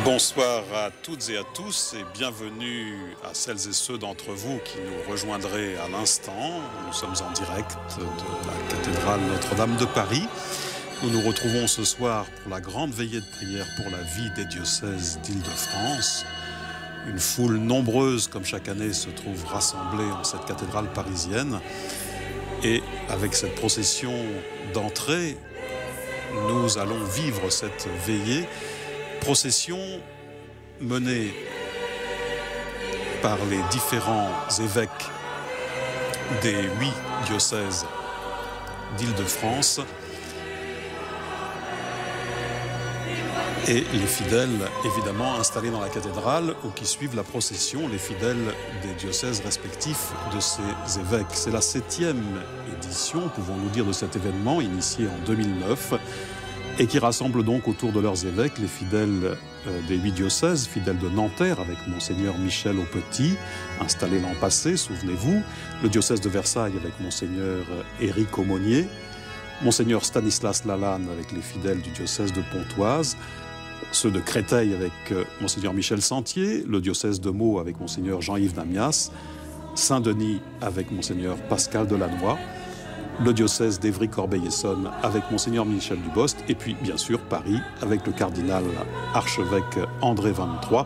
Bonsoir à toutes et à tous et bienvenue à celles et ceux d'entre vous qui nous rejoindraient à l'instant. Nous sommes en direct de la cathédrale Notre-Dame de Paris. Nous nous retrouvons ce soir pour la grande veillée de prière pour la vie des diocèses d'Île-de-France. Une foule nombreuse, comme chaque année, se trouve rassemblée en cette cathédrale parisienne. Et avec cette procession d'entrée, nous allons vivre cette veillée. Procession menée par les différents évêques des 8 diocèses d'Île-de-France et les fidèles évidemment installés dans la cathédrale ou qui suivent la procession, les fidèles des diocèses respectifs de ces évêques. C'est la 7e édition, pouvons-nous dire, de cet événement initié en 2009 et qui rassemble donc autour de leurs évêques les fidèles des 8 diocèses, fidèles de Nanterre avec Monseigneur Michel Aupetit, installé l'an passé, souvenez-vous, le diocèse de Versailles avec Monseigneur Éric Aumonier, Monseigneur Stanislas Lalanne avec les fidèles du diocèse de Pontoise, ceux de Créteil avec Monseigneur Michel Sentier, le diocèse de Meaux avec Monseigneur Jean-Yves Namias, Saint-Denis avec Monseigneur Pascal Delannoy, le diocèse d'Évry-Corbeil-Essonnes avec Monseigneur Michel Dubost, et puis bien sûr Paris avec le cardinal archevêque André XXIII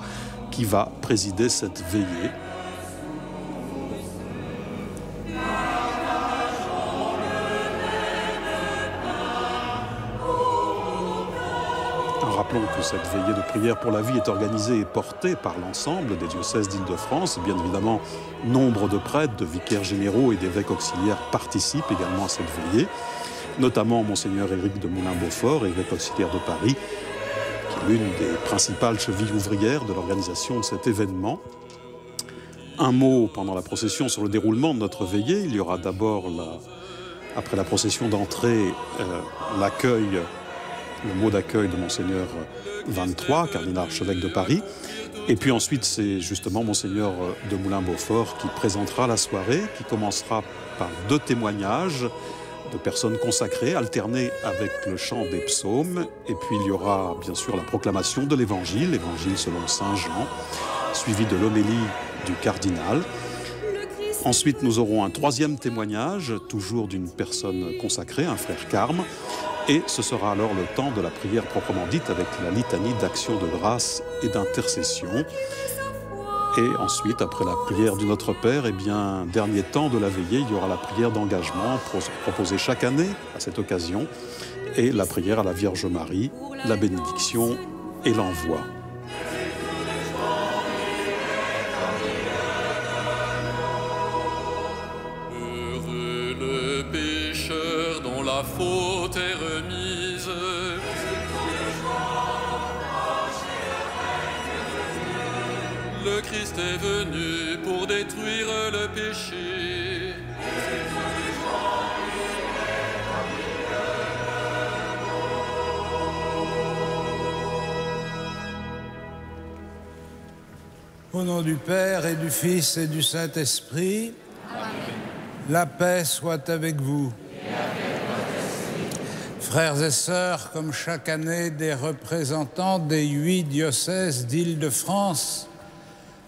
qui va présider cette veillée. Rappelons que cette veillée de prière pour la vie est organisée et portée par l'ensemble des diocèses d'Île-de-France. Bien évidemment, nombre de prêtres, de vicaires généraux et d'évêques auxiliaires participent également à cette veillée, notamment Monseigneur Éric de Moulin-Beaufort, évêque auxiliaire de Paris, qui est l'une des principales chevilles ouvrières de l'organisation de cet événement. Un mot pendant la procession sur le déroulement de notre veillée. Il y aura d'abord, après la procession d'entrée, l'accueil, le mot d'accueil de Monseigneur XXIII, cardinal archevêque de Paris. Et puis ensuite, c'est justement Monseigneur de Moulin-Beaufort qui présentera la soirée, qui commencera par 2 témoignages de personnes consacrées, alternés avec le chant des psaumes. Et puis il y aura bien sûr la proclamation de l'Évangile, l'Évangile selon Saint Jean, suivi de l'homélie du cardinal. Ensuite, nous aurons un 3e témoignage, toujours d'une personne consacrée, un frère carme. Et ce sera alors le temps de la prière proprement dite avec la litanie d'action de grâce et d'intercession. Et ensuite, après la prière du Notre Père, eh bien, dernier temps de la veillée, il y aura la prière d'engagement proposée chaque année à cette occasion et la prière à la Vierge Marie, la bénédiction et l'envoi. Heureux le pécheur dont la faute est remise. Le Christ est venu pour détruire le péché. Au nom du Père et du Fils et du Saint-Esprit, la paix soit avec vous. Frères et sœurs, comme chaque année, des représentants des 8 diocèses d'Île-de-France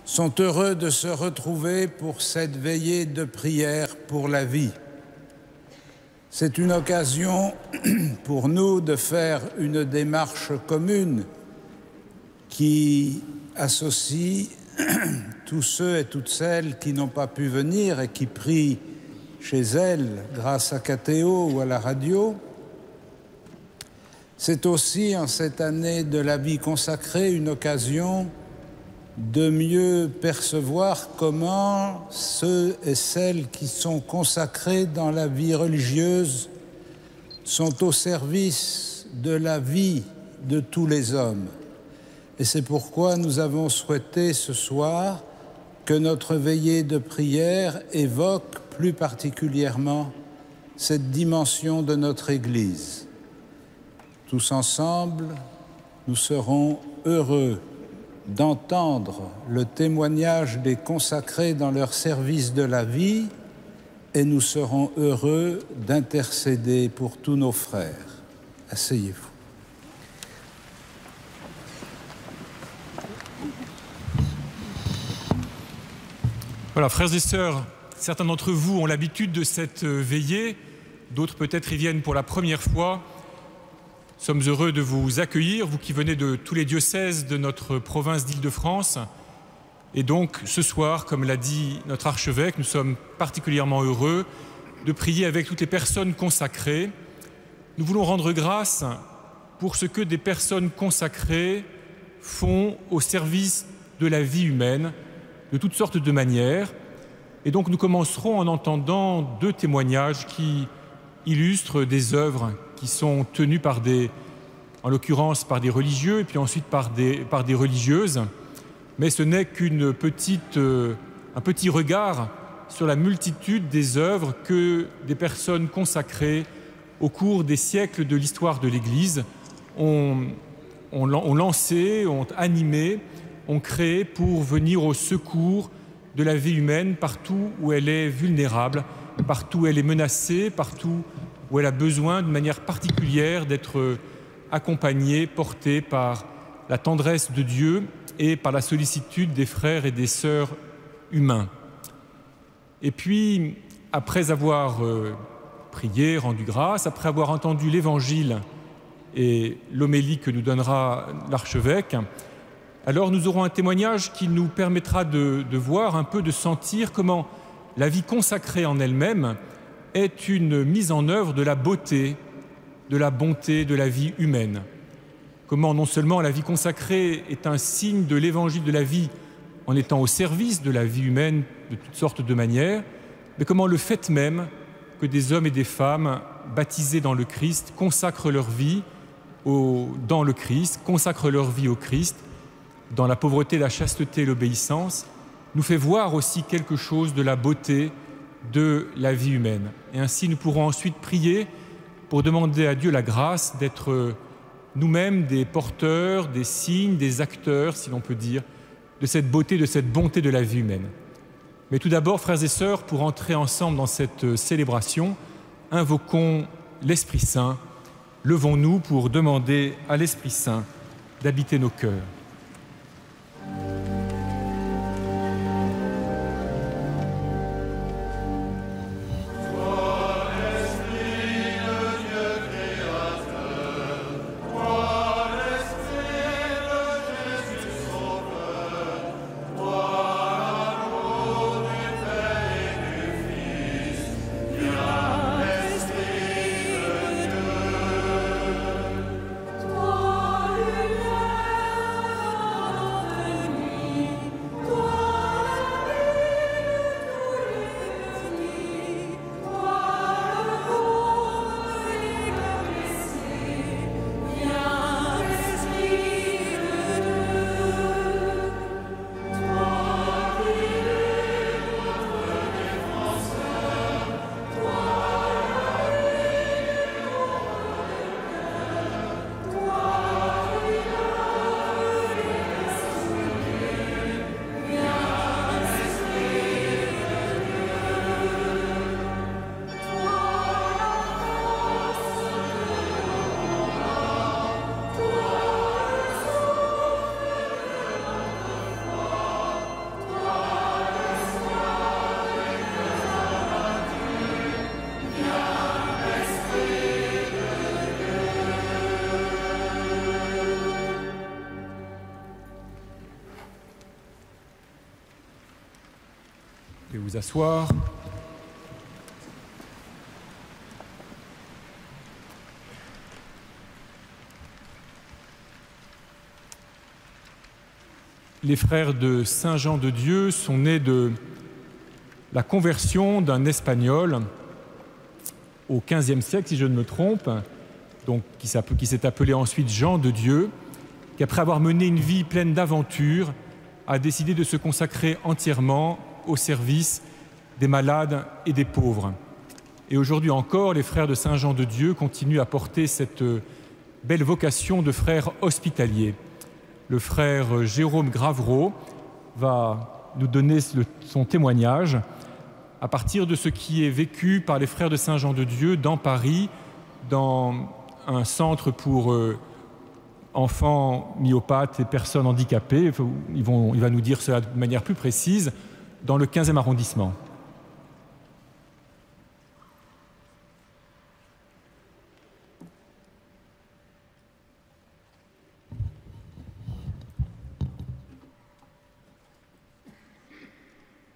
sont heureux de se retrouver pour cette veillée de prière pour la vie. C'est une occasion pour nous de faire une démarche commune qui associe tous ceux et toutes celles qui n'ont pas pu venir et qui prient chez elles grâce à Catéo ou à la radio. C'est aussi, en cette année de la vie consacrée, une occasion de mieux percevoir comment ceux et celles qui sont consacrés dans la vie religieuse sont au service de la vie de tous les hommes. Et c'est pourquoi nous avons souhaité ce soir que notre veillée de prière évoque plus particulièrement cette dimension de notre Église. Tous ensemble, nous serons heureux d'entendre le témoignage des consacrés dans leur service de la vie et nous serons heureux d'intercéder pour tous nos frères. Asseyez-vous. Voilà, frères et sœurs, certains d'entre vous ont l'habitude de cette veillée, d'autres peut-être y viennent pour la première fois. Nous sommes heureux de vous accueillir, vous qui venez de tous les diocèses de notre province d'Île-de-France. Et donc, ce soir, comme l'a dit notre archevêque, nous sommes particulièrement heureux de prier avec toutes les personnes consacrées. Nous voulons rendre grâce pour ce que des personnes consacrées font au service de la vie humaine, de toutes sortes de manières. Et donc, nous commencerons en entendant deux témoignages qui illustrent des œuvres qui sont tenues par en l'occurrence par des religieux et puis ensuite par des religieuses. Mais ce n'est un petit regard sur la multitude des œuvres que des personnes consacrées au cours des siècles de l'histoire de l'Église ont lancé, ont animé, ont créé pour venir au secours de la vie humaine partout où elle est vulnérable, partout où elle est menacée, partout où elle a besoin de manière particulière d'être accompagnée, portée par la tendresse de Dieu et par la sollicitude des frères et des sœurs humains. Et puis, après avoir prié, rendu grâce, après avoir entendu l'Évangile et l'homélie que nous donnera l'archevêque, alors nous aurons un témoignage qui nous permettra de voir un peu, de sentir comment la vie consacrée en elle-même est une mise en œuvre de la beauté, de la bonté de la vie humaine. Comment non seulement la vie consacrée est un signe de l'évangile de la vie en étant au service de la vie humaine de toutes sortes de manières, mais comment le fait même que des hommes et des femmes baptisés dans le Christ consacrent leur vie dans le Christ, consacrent leur vie au Christ, dans la pauvreté, la chasteté et l'obéissance, nous fait voir aussi quelque chose de la beauté de la vie humaine. Et ainsi, nous pourrons ensuite prier pour demander à Dieu la grâce d'être nous-mêmes des porteurs, des signes, des acteurs, si l'on peut dire, de cette beauté, de cette bonté de la vie humaine. Mais tout d'abord, frères et sœurs, pour entrer ensemble dans cette célébration, invoquons l'Esprit Saint. Levons-nous pour demander à l'Esprit Saint d'habiter nos cœurs. Et vous asseoir. Les frères de Saint Jean de Dieu sont nés de la conversion d'un Espagnol au XVe siècle, si je ne me trompe, donc qui s'est appelé ensuite Jean de Dieu, qui après avoir mené une vie pleine d'aventures, a décidé de se consacrer entièrement au service des malades et des pauvres. Et aujourd'hui encore, les frères de Saint Jean de Dieu continuent à porter cette belle vocation de frères hospitaliers. Le frère Jérôme Gravreau va nous donner son témoignage à partir de ce qui est vécu par les frères de Saint Jean de Dieu dans Paris, dans un centre pour enfants myopathes et personnes handicapées. Il va nous dire cela de manière plus précise, dans le 15e arrondissement.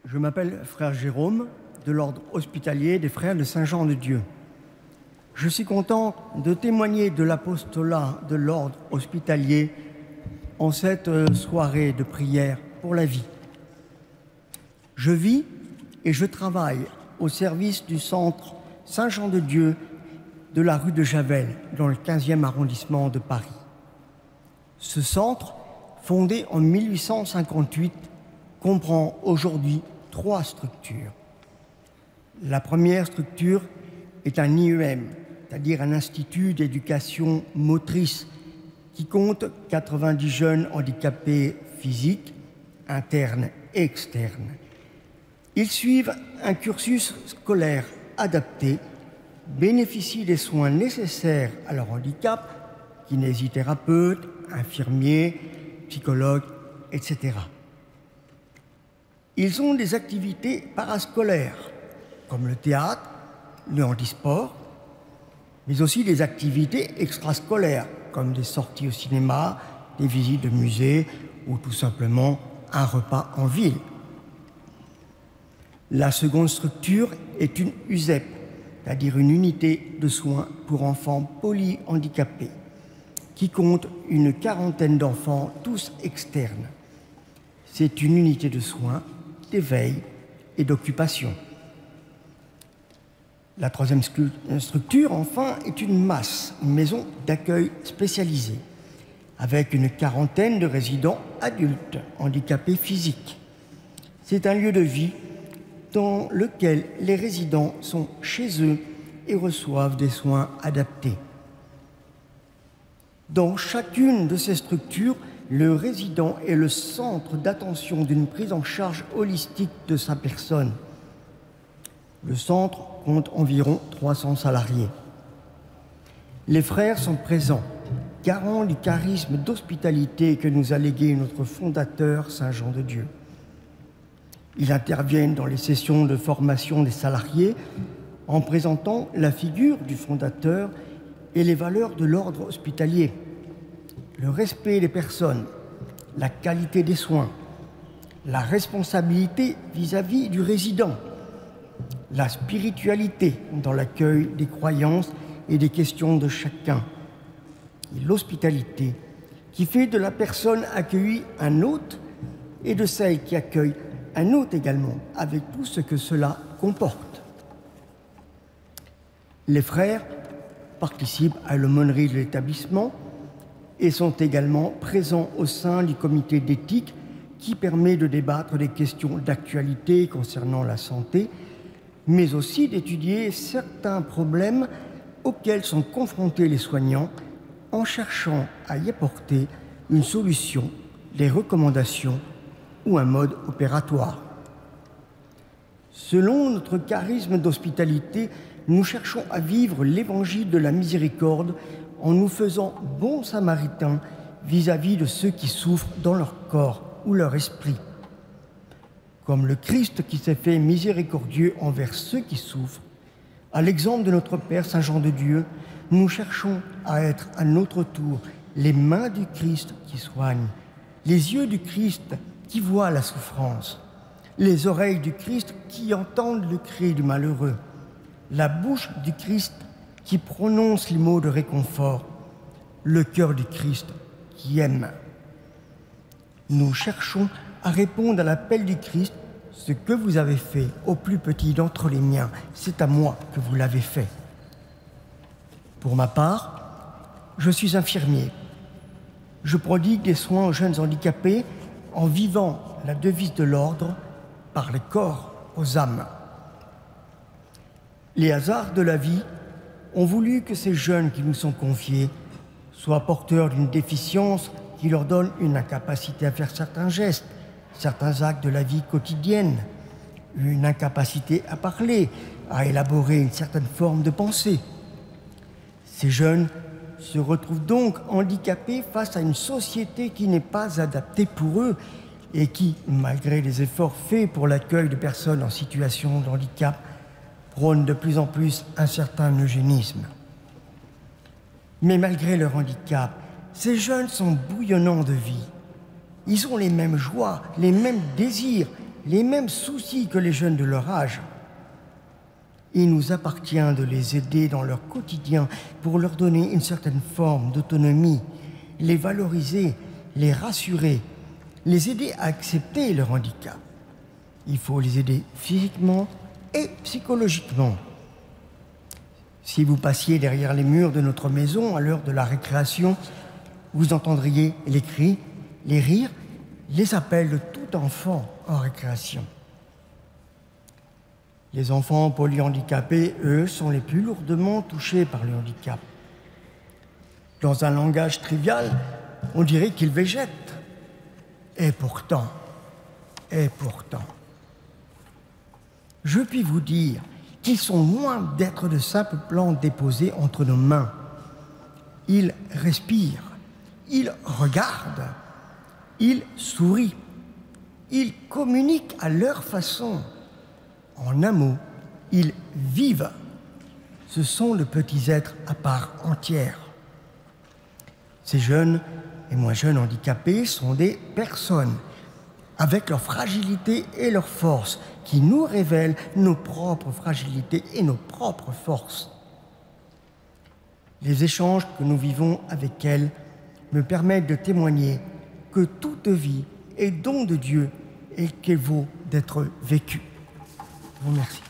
Je m'appelle frère Jérôme, de l'ordre hospitalier des frères de Saint-Jean-de-Dieu. Je suis content de témoigner de l'apostolat de l'ordre hospitalier en cette soirée de prière pour la vie. Je vis et je travaille au service du centre Saint-Jean-de-Dieu de la rue de Javel, dans le 15e arrondissement de Paris. Ce centre, fondé en 1858, comprend aujourd'hui 3 structures. La première structure est un IEM, c'est-à-dire un institut d'éducation motrice qui compte 90 jeunes handicapés physiques, internes et externes. Ils suivent un cursus scolaire adapté, bénéficient des soins nécessaires à leur handicap, kinésithérapeutes, infirmiers, psychologues, etc. Ils ont des activités parascolaires, comme le théâtre, le handisport, mais aussi des activités extrascolaires, comme des sorties au cinéma, des visites de musées ou tout simplement un repas en ville. La seconde structure est une USEP, c'est-à-dire une unité de soins pour enfants polyhandicapés, qui compte une 40aine d'enfants, tous externes. C'est une unité de soins, d'éveil et d'occupation. La troisième structure, enfin, est une MAS, une maison d'accueil spécialisée, avec une 40aine de résidents adultes handicapés physiques. C'est un lieu de vie dans lequel les résidents sont chez eux et reçoivent des soins adaptés. Dans chacune de ces structures, le résident est le centre d'attention d'une prise en charge holistique de sa personne. Le centre compte environ 300 salariés. Les frères sont présents, garants du charisme d'hospitalité que nous a légué notre fondateur Saint-Jean-de-Dieu. Ils interviennent dans les sessions de formation des salariés en présentant la figure du fondateur et les valeurs de l'ordre hospitalier. Le respect des personnes, la qualité des soins, la responsabilité vis-à-vis du résident, la spiritualité dans l'accueil des croyances et des questions de chacun, et l'hospitalité qui fait de la personne accueillie un hôte et de celle qui accueille un hôte également, avec tout ce que cela comporte. Les frères participent à l'aumônerie de l'établissement et sont également présents au sein du comité d'éthique qui permet de débattre des questions d'actualité concernant la santé, mais aussi d'étudier certains problèmes auxquels sont confrontés les soignants en cherchant à y apporter une solution, des recommandations ou un mode opératoire. Selon notre charisme d'hospitalité, nous cherchons à vivre l'évangile de la miséricorde en nous faisant bons samaritains vis-à-vis de ceux qui souffrent dans leur corps ou leur esprit. Comme le Christ qui s'est fait miséricordieux envers ceux qui souffrent, à l'exemple de notre Père Saint-Jean-de-Dieu, nous cherchons à être à notre tour les mains du Christ qui soignent, les yeux du Christ qui voient la souffrance, les oreilles du Christ qui entendent le cri du malheureux, la bouche du Christ qui prononce les mots de réconfort, le cœur du Christ qui aime. Nous cherchons à répondre à l'appel du Christ, ce que vous avez fait au plus petit d'entre les miens, c'est à moi que vous l'avez fait. Pour ma part, je suis infirmier. Je prodigue des soins aux jeunes handicapés en vivant la devise de l'ordre par les corps aux âmes. Les hasards de la vie ont voulu que ces jeunes qui nous sont confiés soient porteurs d'une déficience qui leur donne une incapacité à faire certains gestes, certains actes de la vie quotidienne, une incapacité à parler, à élaborer une certaine forme de pensée. Ces jeunes se retrouvent donc handicapés face à une société qui n'est pas adaptée pour eux, et qui, malgré les efforts faits pour l'accueil de personnes en situation de handicap, prônent de plus en plus un certain eugénisme. Mais malgré leur handicap, ces jeunes sont bouillonnants de vie. Ils ont les mêmes joies, les mêmes désirs, les mêmes soucis que les jeunes de leur âge. Il nous appartient de les aider dans leur quotidien pour leur donner une certaine forme d'autonomie, les valoriser, les rassurer, les aider à accepter leur handicap. Il faut les aider physiquement et psychologiquement. Si vous passiez derrière les murs de notre maison à l'heure de la récréation, vous entendriez les cris, les rires, les appels de tout enfant en récréation. Les enfants polyhandicapés, eux, sont les plus lourdement touchés par le handicap. Dans un langage trivial, on dirait qu'ils végètent. Et pourtant, je puis vous dire qu'ils sont loin d'être de simples plantes déposées entre nos mains. Ils respirent, ils regardent, ils sourient, ils communiquent à leur façon. En un mot, ils vivent. Ce sont de petits êtres à part entière. Ces jeunes et moins jeunes handicapés sont des personnes, avec leur fragilité et leur force, qui nous révèlent nos propres fragilités et nos propres forces. Les échanges que nous vivons avec elles me permettent de témoigner que toute vie est don de Dieu et qu'elle vaut d'être vécue. Je vous remercie.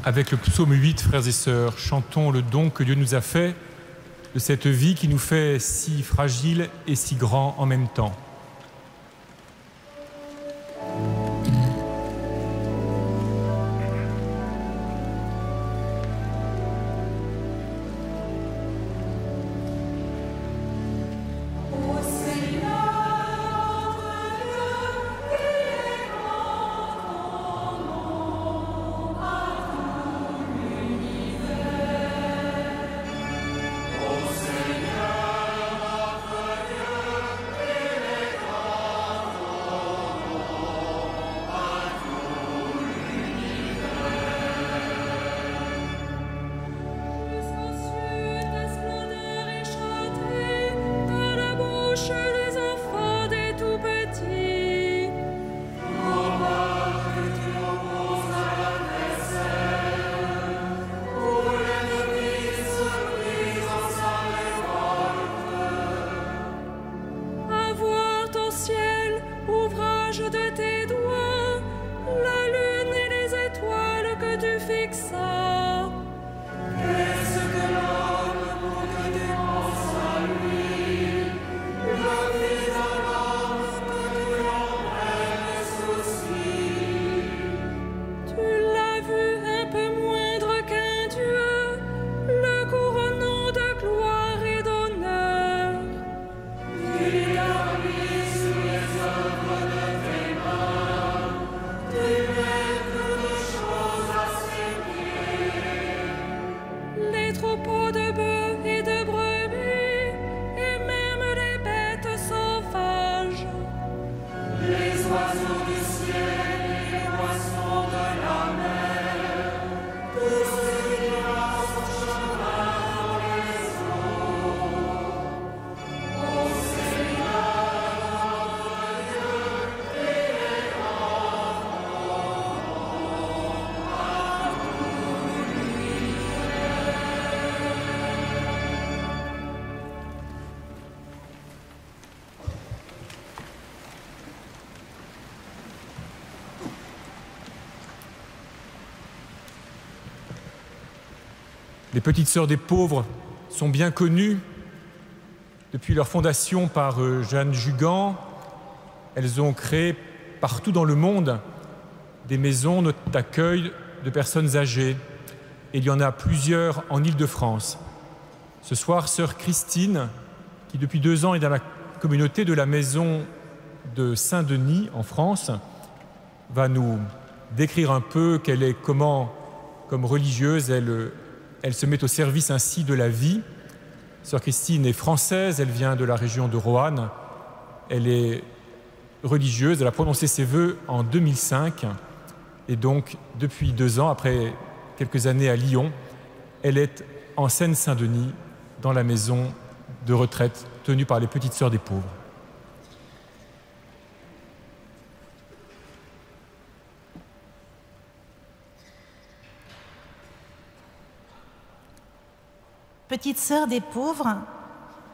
Avec le psaume 8, frères et sœurs, chantons le don que Dieu nous a fait de cette vie qui nous fait si fragile et si grand en même temps. Les Petites Sœurs des Pauvres sont bien connues depuis leur fondation par Jeanne Jugan. Elles ont créé partout dans le monde des maisons d'accueil de personnes âgées. Et il y en a plusieurs en Île-de-France. Ce soir, sœur Christine, qui depuis 2 ans est dans la communauté de la maison de Saint-Denis en France, va nous décrire un peu qu'elle est comment, comme religieuse, elle se met au service ainsi de la vie. Sœur Christine est française, elle vient de la région de Roanne. Elle est religieuse, elle a prononcé ses vœux en 2005. Et donc, depuis 2 ans, après quelques années à Lyon, elle est en Seine-Saint-Denis, dans la maison de retraite tenue par les Petites Sœurs des Pauvres. Petites Sœurs des Pauvres,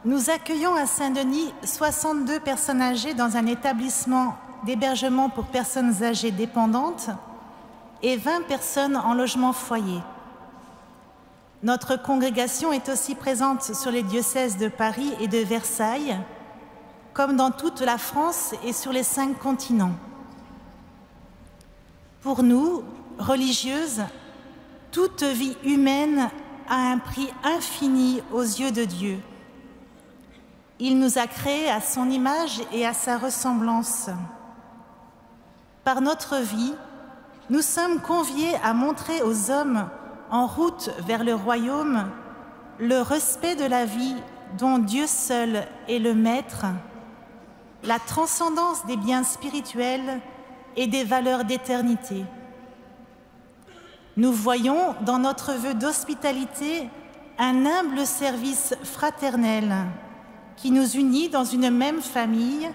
nous accueillons à Saint-Denis 62 personnes âgées dans un établissement d'hébergement pour personnes âgées dépendantes et 20 personnes en logement foyer. Notre congrégation est aussi présente sur les diocèses de Paris et de Versailles, comme dans toute la France et sur les 5 continents. Pour nous, religieuses, toute vie humaine a un prix infini aux yeux de Dieu. Il nous a créés à son image et à sa ressemblance. Par notre vie, nous sommes conviés à montrer aux hommes en route vers le royaume le respect de la vie dont Dieu seul est le maître, la transcendance des biens spirituels et des valeurs d'éternité. Nous voyons dans notre vœu d'hospitalité un humble service fraternel qui nous unit dans une même famille,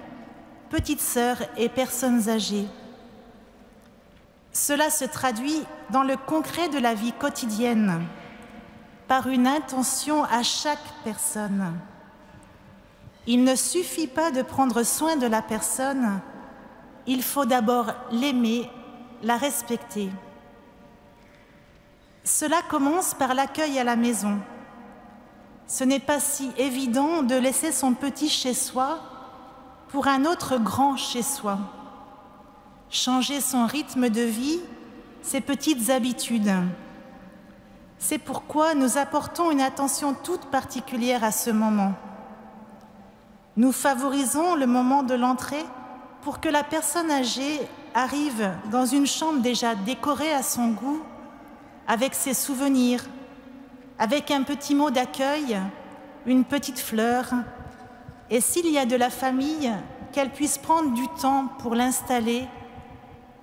petites sœurs et personnes âgées. Cela se traduit dans le concret de la vie quotidienne, par une intention à chaque personne. Il ne suffit pas de prendre soin de la personne, il faut d'abord l'aimer, la respecter. Cela commence par l'accueil à la maison. Ce n'est pas si évident de laisser son petit chez soi pour un autre grand chez soi. Changer son rythme de vie, ses petites habitudes. C'est pourquoi nous apportons une attention toute particulière à ce moment. Nous favorisons le moment de l'entrée pour que la personne âgée arrive dans une chambre déjà décorée à son goût, avec ses souvenirs, avec un petit mot d'accueil, une petite fleur, et s'il y a de la famille, qu'elle puisse prendre du temps pour l'installer,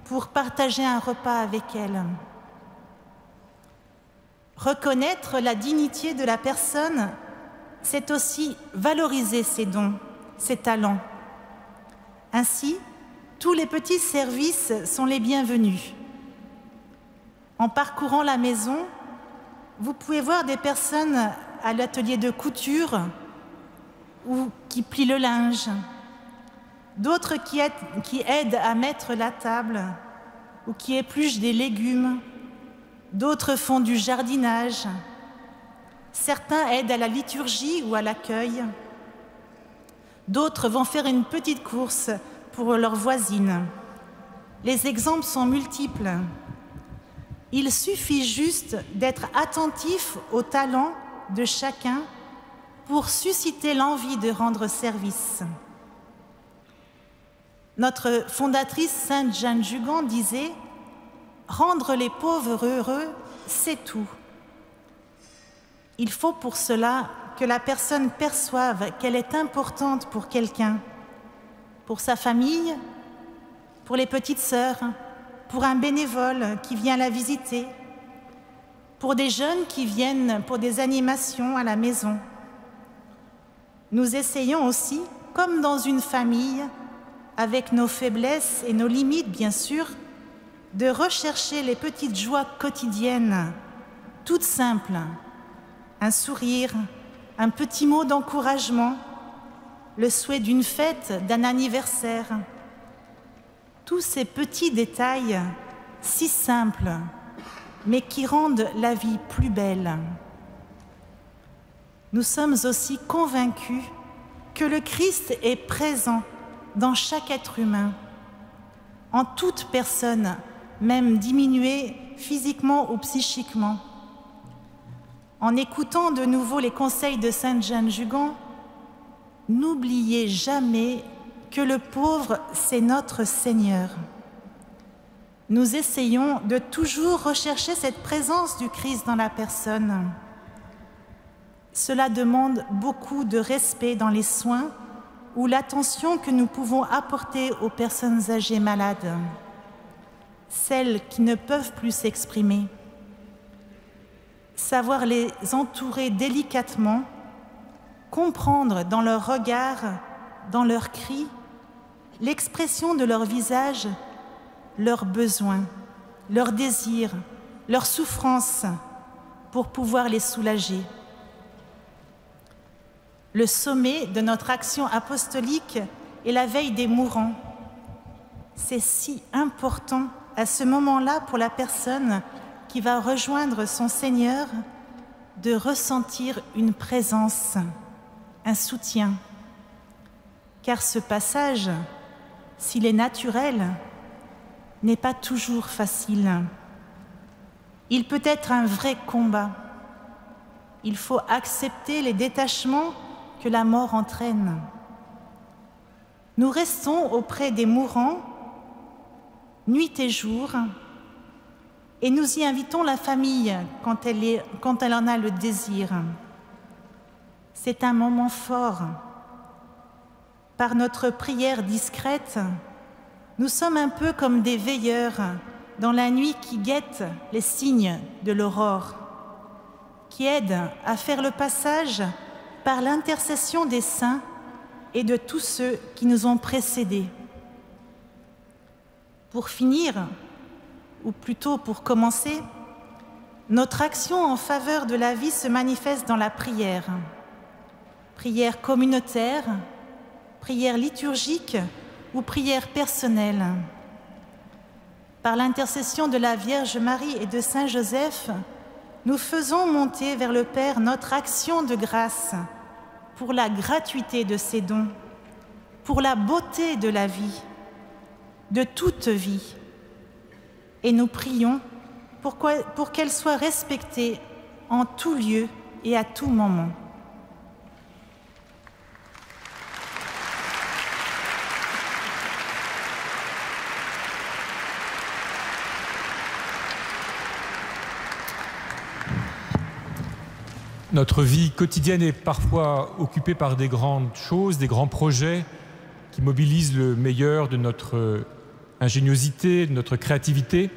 pour partager un repas avec elle. Reconnaître la dignité de la personne, c'est aussi valoriser ses dons, ses talents. Ainsi, tous les petits services sont les bienvenus. En parcourant la maison, vous pouvez voir des personnes à l'atelier de couture ou qui plient le linge, d'autres qui aident à mettre la table ou qui épluchent des légumes, d'autres font du jardinage, certains aident à la liturgie ou à l'accueil, d'autres vont faire une petite course pour leurs voisines. Les exemples sont multiples. Il suffit juste d'être attentif aux talents de chacun pour susciter l'envie de rendre service. Notre fondatrice Sainte Jeanne Jugan disait « Rendre les pauvres heureux, c'est tout ». Il faut pour cela que la personne perçoive qu'elle est importante pour quelqu'un, pour sa famille, pour les petites sœurs, pour un bénévole qui vient la visiter, pour des jeunes qui viennent pour des animations à la maison. Nous essayons aussi, comme dans une famille, avec nos faiblesses et nos limites bien sûr, de rechercher les petites joies quotidiennes, toutes simples, un sourire, un petit mot d'encouragement, le souhait d'une fête, d'un anniversaire. Tous ces petits détails, si simples, mais qui rendent la vie plus belle. Nous sommes aussi convaincus que le Christ est présent dans chaque être humain, en toute personne, même diminuée physiquement ou psychiquement. En écoutant de nouveau les conseils de Sainte Jeanne Jugan, n'oubliez jamais que le pauvre, c'est notre Seigneur. nous essayons de toujours rechercher cette présence du Christ dans la personne. Cela demande beaucoup de respect dans les soins ou l'attention que nous pouvons apporter aux personnes âgées malades, celles qui ne peuvent plus s'exprimer. Savoir les entourer délicatement, comprendre dans leur regard, dans leurs cris, l'expression de leur visage, leurs besoins, leurs désirs, leurs souffrances, pour pouvoir les soulager. Le sommet de notre action apostolique est la veille des mourants. C'est si important à ce moment-là pour la personne qui va rejoindre son Seigneur de ressentir une présence, un soutien. Car ce passage, s'il est naturel, n'est pas toujours facile. Il peut être un vrai combat. Il faut accepter les détachements que la mort entraîne. Nous restons auprès des mourants, nuit et jour, et nous y invitons la famille quand elle en a le désir. C'est un moment fort. Par notre prière discrète, nous sommes un peu comme des veilleurs dans la nuit qui guettent les signes de l'aurore, qui aident à faire le passage par l'intercession des saints et de tous ceux qui nous ont précédés. Pour finir, ou plutôt pour commencer, notre action en faveur de la vie se manifeste dans la prière. Prière communautaire, prière liturgique ou prière personnelle. Par l'intercession de la Vierge Marie et de Saint Joseph, nous faisons monter vers le Père notre action de grâce pour la gratuité de ses dons, pour la beauté de la vie, de toute vie. Et nous prions pour qu'elle soit respectée en tout lieu et à tout moment. Notre vie quotidienne est parfois occupée par des grandes choses, des grands projets qui mobilisent le meilleur de notre ingéniosité, de notre créativité.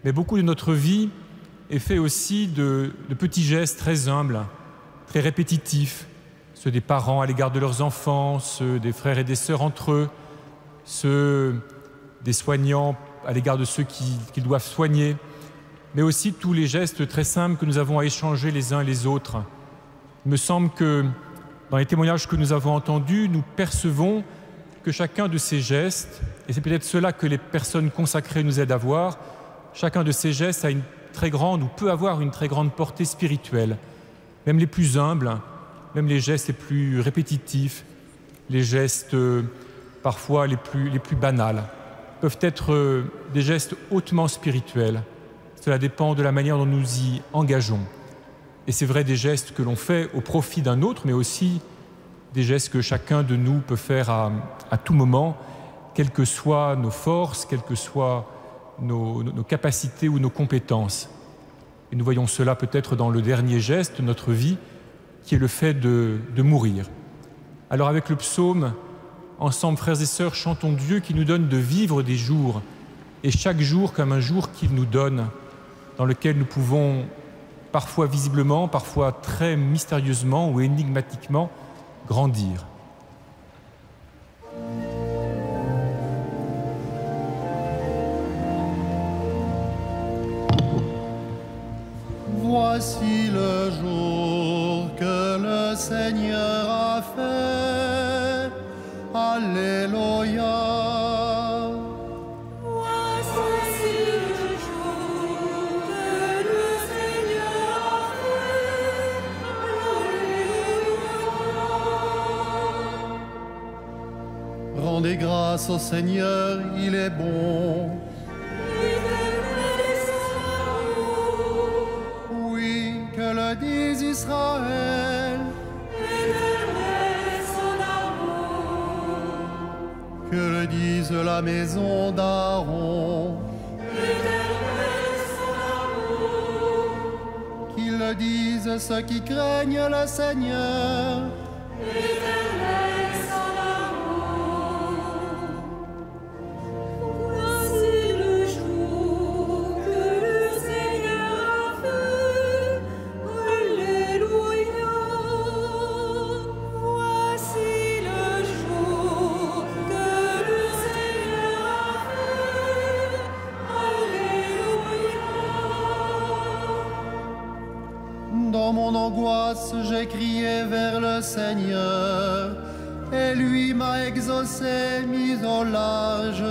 Mais beaucoup de notre vie est fait aussi de petits gestes très humbles, très répétitifs, ceux des parents à l'égard de leurs enfants, ceux des frères et des sœurs entre eux, ceux des soignants à l'égard de ceux qu'ils doivent soigner, mais aussi tous les gestes très simples que nous avons à échanger les uns les autres. Il me semble que dans les témoignages que nous avons entendus, nous percevons que chacun de ces gestes, et c'est peut-être cela que les personnes consacrées nous aident à voir, chacun de ces gestes a une très grande ou peut avoir une très grande portée spirituelle. Même les plus humbles, même les gestes les plus répétitifs, les gestes parfois les plus banals, peuvent être des gestes hautement spirituels. Cela dépend de la manière dont nous y engageons. Et c'est vrai des gestes que l'on fait au profit d'un autre, mais aussi des gestes que chacun de nous peut faire à tout moment, quelles que soient nos forces, quelles que soient nos capacités ou nos compétences. Et nous voyons cela peut-être dans le dernier geste de notre vie, qui est le fait de mourir. Alors avec le psaume, ensemble, frères et sœurs, chantons Dieu qui nous donne de vivre des jours, et chaque jour comme un jour qu'il nous donne, dans lequel nous pouvons parfois visiblement, parfois très mystérieusement ou énigmatiquement grandir. Voici le jour que le Seigneur a fait. Alléluia. Rendez grâce au Seigneur, il est bon. Oui, que le dise Israël. Que le dise la maison d'Aaron. disent ceux qui craignent le Seigneur. L'Éternel est son amour. Voici le jour que le Seigneur a fait. Alléluia. Voici le jour que le Seigneur a fait. Alléluia. Dans mon angoisse, j'ai crié vers le Seigneur, et lui m'a exaucé, mis au large.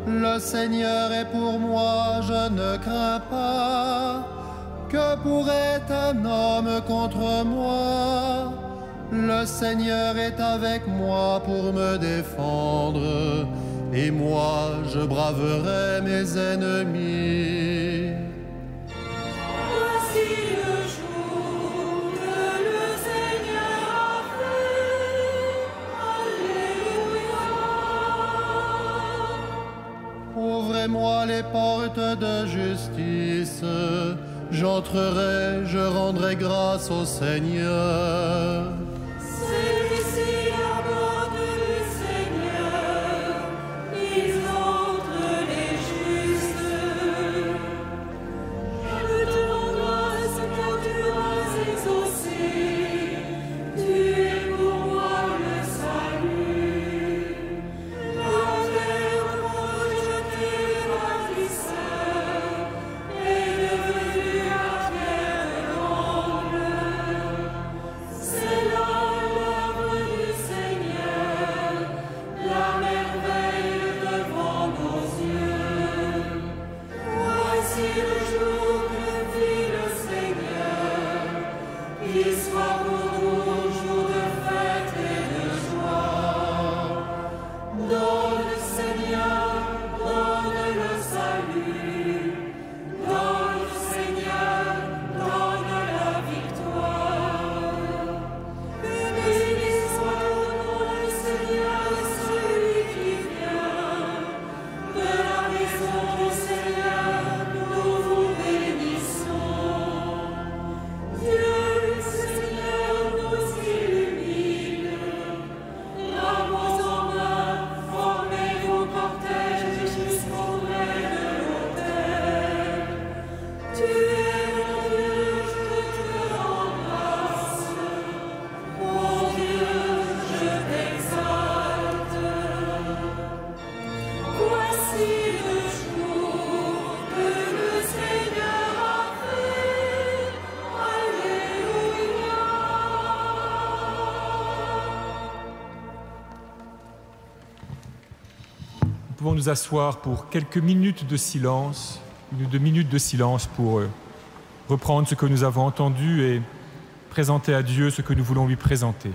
Le Seigneur est pour moi, je ne crains pas. Que pourrait un homme contre moi? Le Seigneur est avec moi pour me défendre, et moi je braverai mes ennemis. Voici le jour que le Seigneur a fait. Alléluia. Ouvrez-moi les portes de justice, j'entrerai, je rendrai grâce au Seigneur. Celui-ci aborde le Seigneur, ils entrent les justes. Je te rends grâce car tu m'as exaucé, tu es pour moi le salut. La terre rejetée bâtisseur est devenue la pierre d'angle. C'est là l'œuvre du Seigneur, la merveille devant nos yeux. Voici le jour que fit le Seigneur, qu'il soit pour nous jour de fête et de joie. Donne, Seigneur, donne le salut. Donne, Seigneur, donne la victoire. Béni soit le nom du Seigneur, celui qui vient. De la maison du Seigneur, nous vous bénissons. Dieu, Seigneur, nous illumine. Rameaux en main, formez vos cortèges jusqu'auprès de l'autel. Tu es mon Dieu, je te embrasse. Mon Dieu, je t'exalte. Voici le jour que le Seigneur a fait. Alléluia. Nous pouvons nous asseoir pour quelques minutes de silence, 1 ou 2 minutes de silence pour reprendre ce que nous avons entendu et présenter à Dieu ce que nous voulons lui présenter.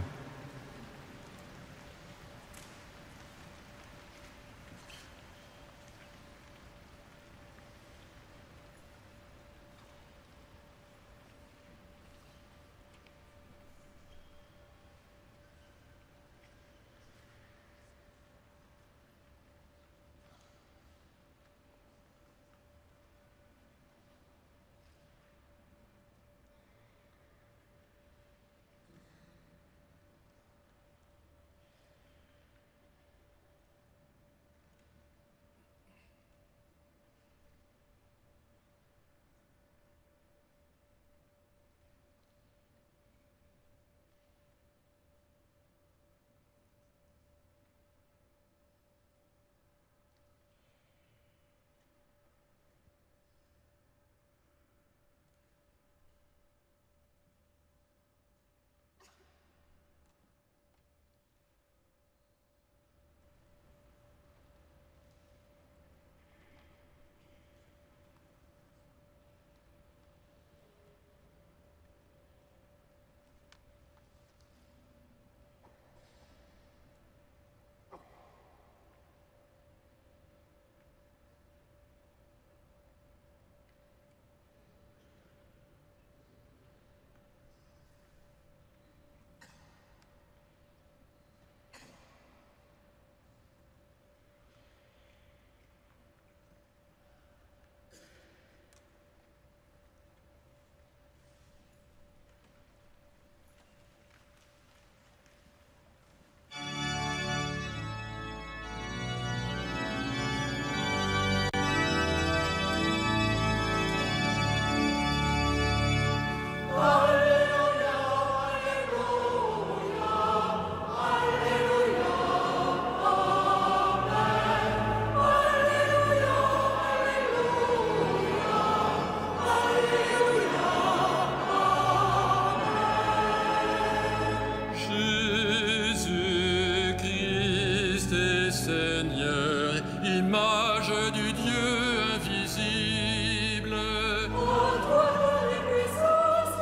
visage du Dieu invisible. À toi les puissances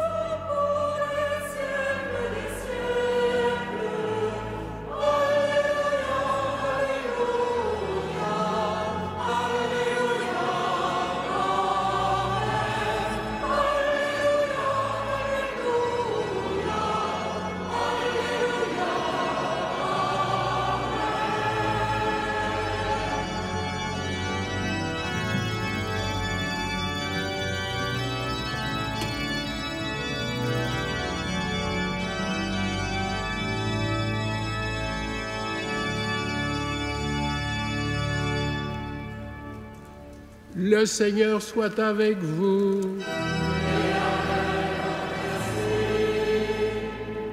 pour les siècles des siècles. Alléluia, Alléluia, Alléluia, Amen. Alléluia, Alléluia, Alléluia, Le Seigneur soit avec vous.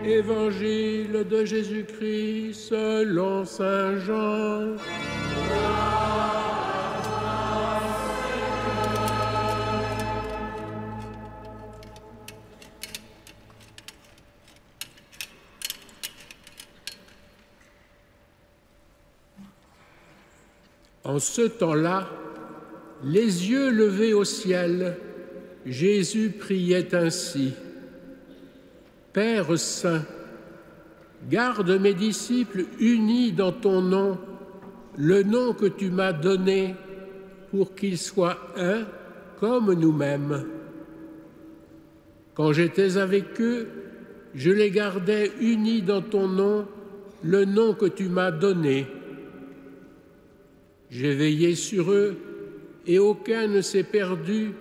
Évangile de Jésus-Christ selon saint Jean. En ce temps-là, les yeux levés au ciel, Jésus priait ainsi. Père saint, garde mes disciples unis dans ton nom, le nom que tu m'as donné, pour qu'ils soient un comme nous-mêmes. Quand j'étais avec eux, je les gardais unis dans ton nom, le nom que tu m'as donné. J'ai veillé sur eux, et aucun ne s'est perdu,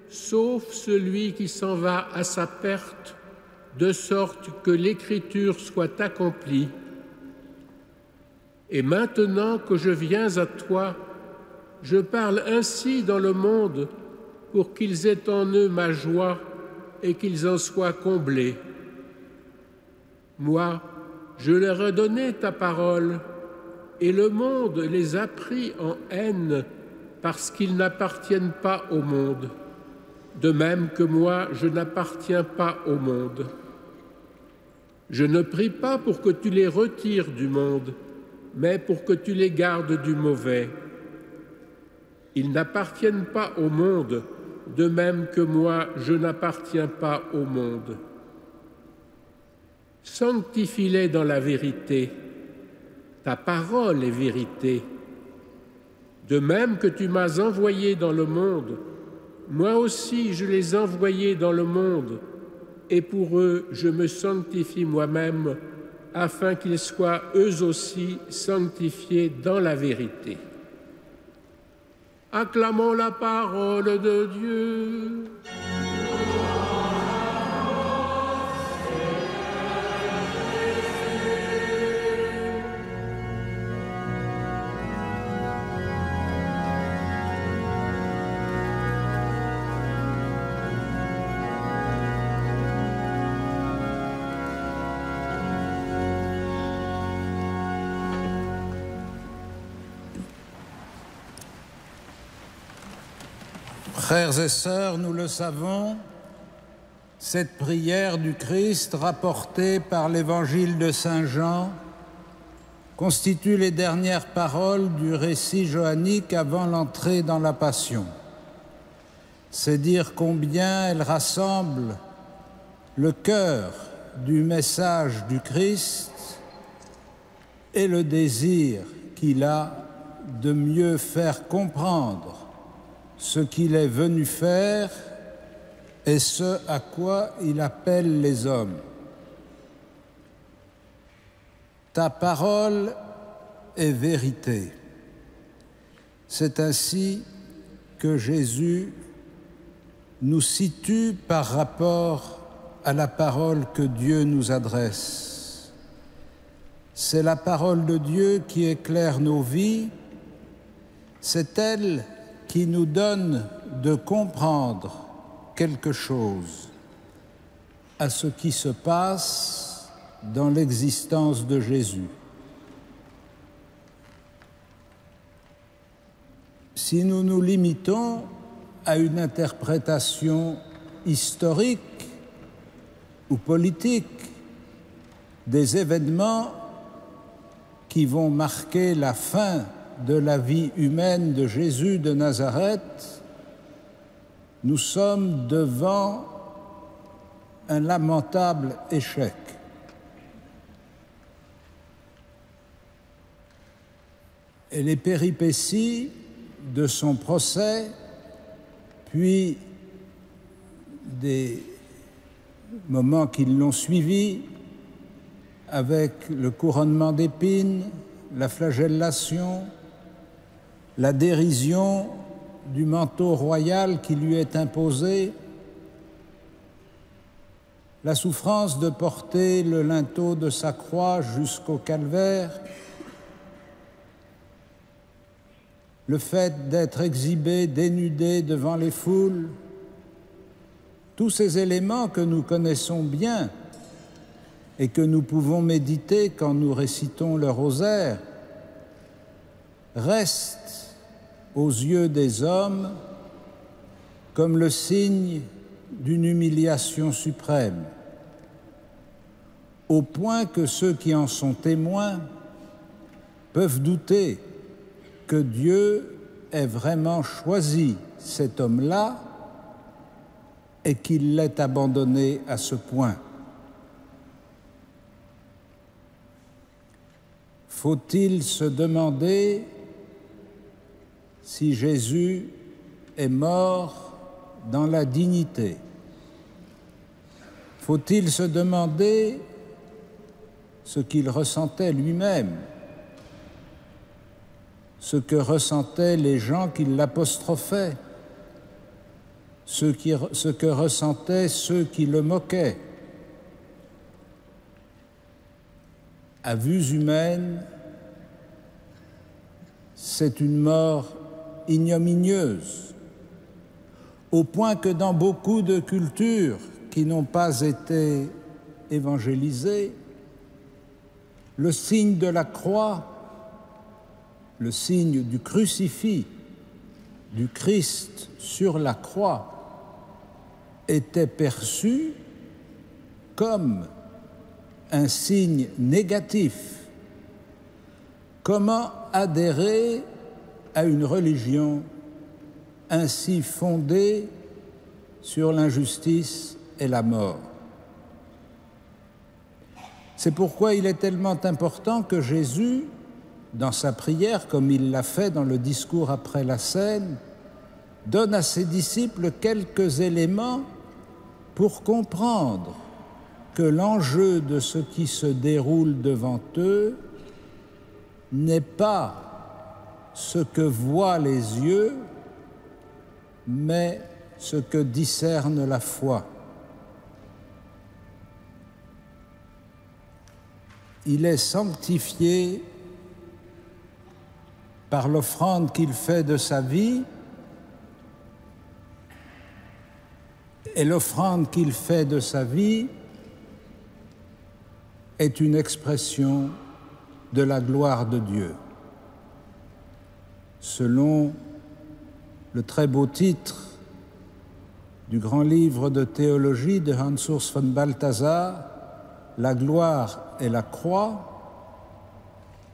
sauf celui qui s'en va à sa perte, de sorte que l'Écriture soit accomplie. Et maintenant que je viens à toi, je parle ainsi dans le monde, pour qu'ils aient en eux ma joie et qu'ils en soient comblés. Moi, je leur ai donné ta parole, et le monde les a pris en haine, parce qu'ils n'appartiennent pas au monde, de même que moi, je n'appartiens pas au monde. Je ne prie pas pour que tu les retires du monde, mais pour que tu les gardes du mauvais. Ils n'appartiennent pas au monde, de même que moi, je n'appartiens pas au monde. Sanctifie-les dans la vérité. Ta parole est vérité. De même que tu m'as envoyé dans le monde, moi aussi je les ai envoyés dans le monde, et pour eux je me sanctifie moi-même, afin qu'ils soient eux aussi sanctifiés dans la vérité. Acclamons la parole de Dieu. Frères et sœurs, nous le savons, cette prière du Christ rapportée par l'évangile de saint Jean constitue les dernières paroles du récit johannique avant l'entrée dans la Passion. C'est dire combien elle rassemble le cœur du message du Christ et le désir qu'il a de mieux faire comprendre ce qu'il est venu faire et ce à quoi il appelle les hommes. Ta parole est vérité. C'est ainsi que Jésus nous situe par rapport à la parole que Dieu nous adresse. C'est la parole de Dieu qui éclaire nos vies, c'est elle qui nous donne de comprendre quelque chose à ce qui se passe dans l'existence de Jésus. Si nous nous limitons à une interprétation historique ou politique des événements qui vont marquer la fin de la vie humaine de Jésus de Nazareth, nous sommes devant un lamentable échec. Et les péripéties de son procès, puis des moments qui l'ont suivi, avec le couronnement d'épines, la flagellation, la dérision du manteau royal qui lui est imposé, la souffrance de porter le linteau de sa croix jusqu'au calvaire, le fait d'être exhibé, dénudé devant les foules, tous ces éléments que nous connaissons bien et que nous pouvons méditer quand nous récitons le rosaire, restent aux yeux des hommes comme le signe d'une humiliation suprême, au point que ceux qui en sont témoins peuvent douter que Dieu ait vraiment choisi cet homme-là et qu'il l'ait abandonné à ce point. Faut-il se demander si Jésus est mort dans la dignité? Faut-il se demander ce qu'il ressentait lui-même, ce que ressentaient les gens qui l'apostrophaient, ce que ressentaient ceux qui le moquaient? À vues humaines, c'est une mort ignominieuse, au point que dans beaucoup de cultures qui n'ont pas été évangélisées, le signe de la croix, le signe du crucifix, du Christ sur la croix, était perçu comme un signe négatif. Comment adhérer à une religion ainsi fondée sur l'injustice et la mort? C'est pourquoi il est tellement important que Jésus, dans sa prière, comme il l'a fait dans le discours après la scène, donne à ses disciples quelques éléments pour comprendre que l'enjeu de ce qui se déroule devant eux n'est pas ce que voient les yeux, mais ce que discerne la foi. Il est sanctifié par l'offrande qu'il fait de sa vie, et l'offrande qu'il fait de sa vie est une expression de la gloire de Dieu. Selon le très beau titre du grand livre de théologie de Hans Urs von Balthasar, La gloire et la croix,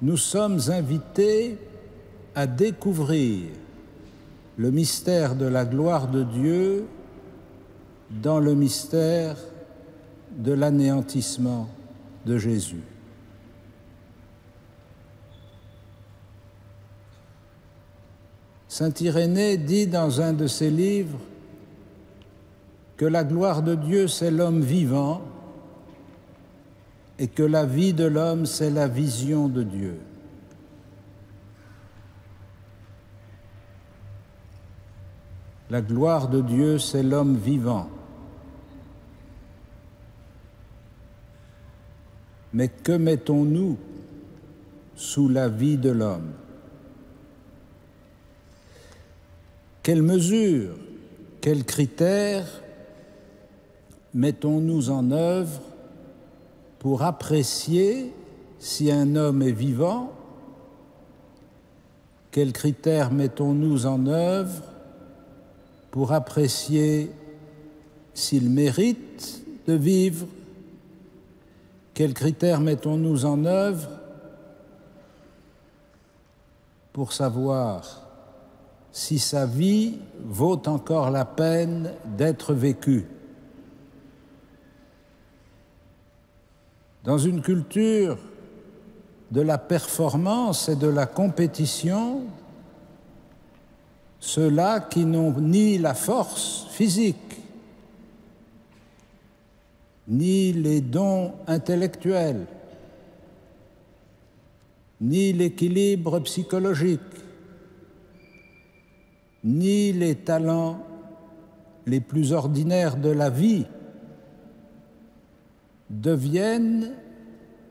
nous sommes invités à découvrir le mystère de la gloire de Dieu dans le mystère de l'anéantissement de Jésus. Saint Irénée dit dans un de ses livres que la gloire de Dieu, c'est l'homme vivant et que la vie de l'homme, c'est la vision de Dieu. La gloire de Dieu, c'est l'homme vivant. Mais que mettons-nous sous la vie de l'homme? Quelles mesures, quels critères mettons-nous en œuvre pour apprécier si un homme est vivant? Quels critères mettons-nous en œuvre pour apprécier s'il mérite de vivre? Quels critères mettons-nous en œuvre pour savoir si sa vie vaut encore la peine d'être vécue. Dans une culture de la performance et de la compétition, ceux-là qui n'ont ni la force physique, ni les dons intellectuels, ni l'équilibre psychologique, ni les talents les plus ordinaires de la vie, deviennent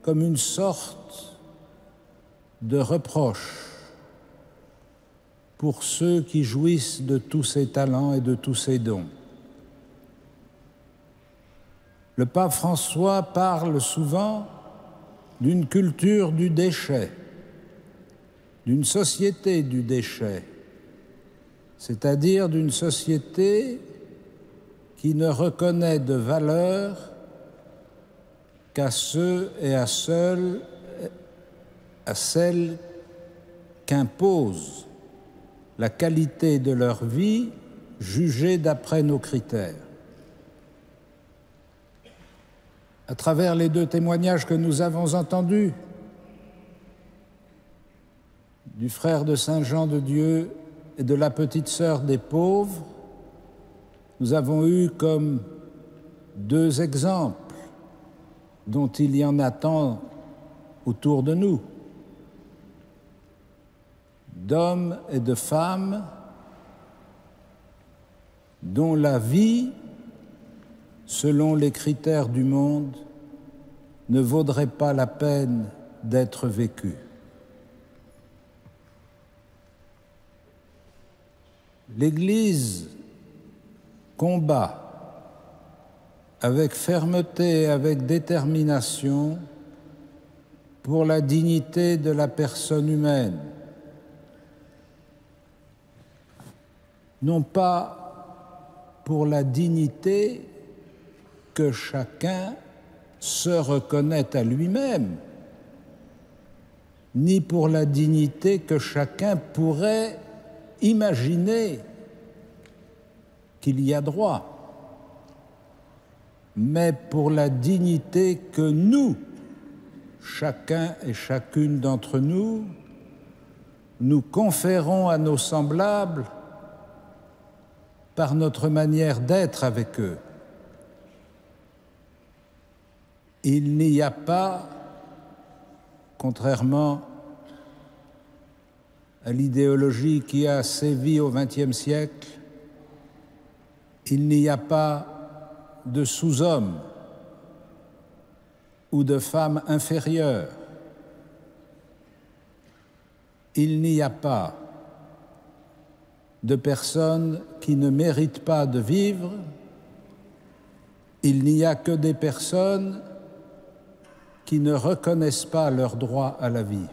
comme une sorte de reproche pour ceux qui jouissent de tous ces talents et de tous ces dons. Le pape François parle souvent d'une culture du déchet, d'une société du déchet, c'est-à-dire d'une société qui ne reconnaît de valeur qu'à ceux et à celles qu'impose la qualité de leur vie jugée d'après nos critères. À travers les deux témoignages que nous avons entendus, du frère de Saint Jean de Dieu et de la petite sœur des pauvres, nous avons eu comme deux exemples dont il y en a tant autour de nous, d'hommes et de femmes dont la vie, selon les critères du monde, ne vaudrait pas la peine d'être vécue. L'Église combat avec fermeté et avec détermination pour la dignité de la personne humaine, non pas pour la dignité que chacun se reconnaît à lui-même, ni pour la dignité que chacun pourrait imaginer qu'il y a droit, mais pour la dignité que nous, chacun et chacune d'entre nous, nous conférons à nos semblables par notre manière d'être avec eux. Il n'y a pas, contrairement à l'idéologie qui a sévi au XXe siècle, il n'y a pas de sous-hommes ou de femmes inférieures. Il n'y a pas de personnes qui ne méritent pas de vivre. Il n'y a que des personnes qui ne reconnaissent pas leur droit à la vie.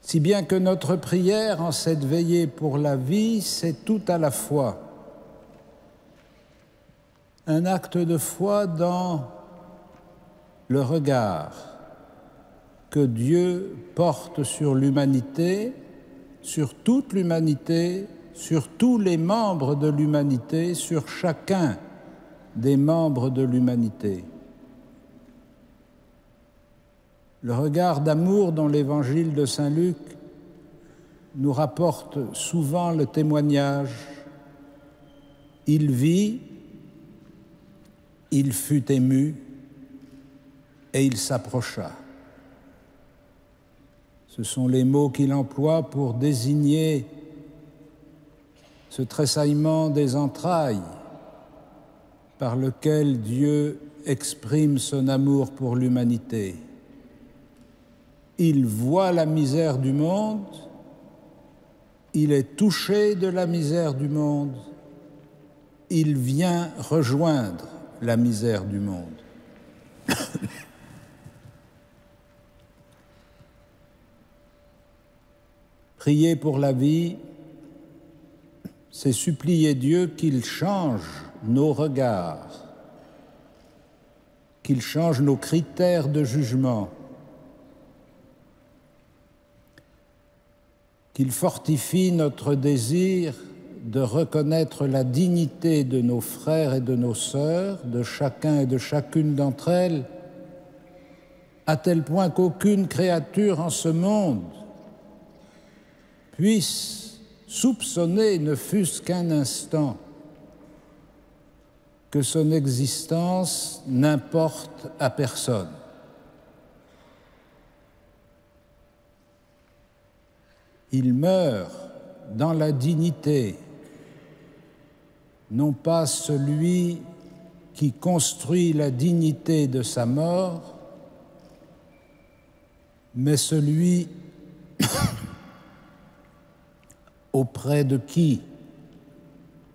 Si bien que notre prière en cette veillée pour la vie, c'est tout à la fois un acte de foi dans le regard que Dieu porte sur l'humanité, sur toute l'humanité, sur tous les membres de l'humanité, sur chacun des membres de l'humanité. Le regard d'amour dont l'Évangile de Saint Luc nous rapporte souvent le témoignage. Il vit, il fut ému et il s'approcha. Ce sont les mots qu'il emploie pour désigner ce tressaillement des entrailles par lequel Dieu exprime son amour pour l'humanité. Il voit la misère du monde, il est touché de la misère du monde, il vient rejoindre la misère du monde. Prier pour la vie, c'est supplier Dieu qu'il change nos regards, qu'il change nos critères de jugement, qu'il fortifie notre désir de reconnaître la dignité de nos frères et de nos sœurs, de chacun et de chacune d'entre elles, à tel point qu'aucune créature en ce monde puisse soupçonner, ne fût-ce qu'un instant, que son existence n'importe à personne. Il meurt dans la dignité, non pas celui qui construit la dignité de sa mort, mais celui auprès de qui